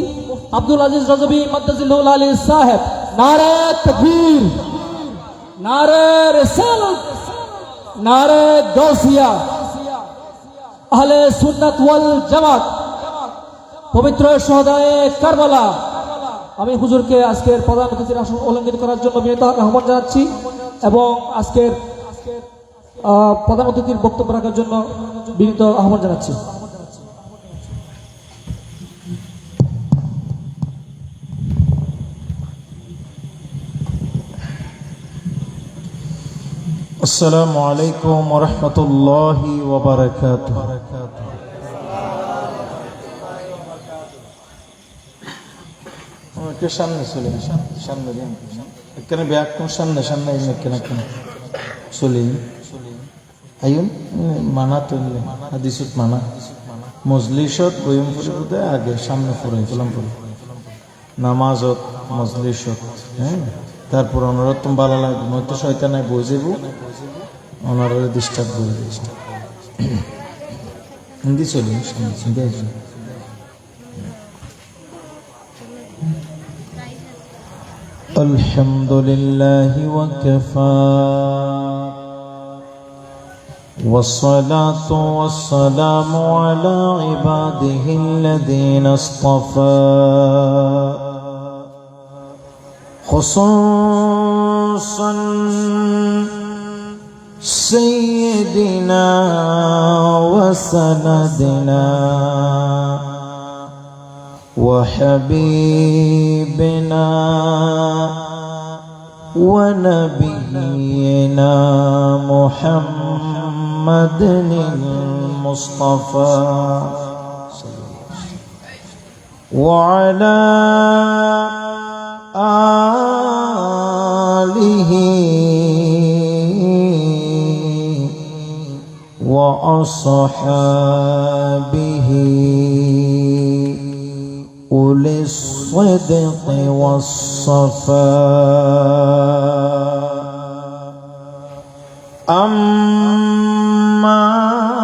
[SPEAKER 2] আব্দুল আজিজ রজবী মাদ্দাজিল্লাহুল আলী সাহেব। নারে তাকবীর, নারে রিসালাত, নারে গাউসিয়া, আহলে সুন্নাত ওয়াল জামাত, পবিত্র শহদায়ে কারবালা। আমি হুজুরকে আজকের প্রধান অতিথির আসন অলঙ্কৃত করার জন্য বিনীত আহ্বান জানাচ্ছি এবং আজকের প্রধান অতিথির বক্তব্য রাখার জন্য বিনীত আহ্বান জানাচ্ছি।
[SPEAKER 3] আসসালামু আলাইকুম ওয়া রাহমাতুল্লাহি ওয়া বারাকাতুহু। একটু সামনে চলে সামনে দিন, এখানে ব্যাগ কোন সামনে সামনে এখানে চলে আইন মানা তুললে হাদিসত মানা মজলিসত বয়ম ফুরিবুদে আগে সামনে ফুরাই গোলাম ফুরি নামাজত মজলিসত। হ্যাঁ, তারপর ওনারা তুমি ভালো লাগবে নয়তো শয়তানায় বই যাব, ওনারা ডিস্টার্ব করে দিচ্ছে। হিন্দি চলি হিন্দি আলহামদুলিল্লাহি ওয়া কাফা والصلاة والسلام على عباده الذين اصطفى خصوصا سيدنا وسندنا وحبيبنا ونبينا محمد المصطفى وعلى آله وأصحابه أولي الصدق والصفاء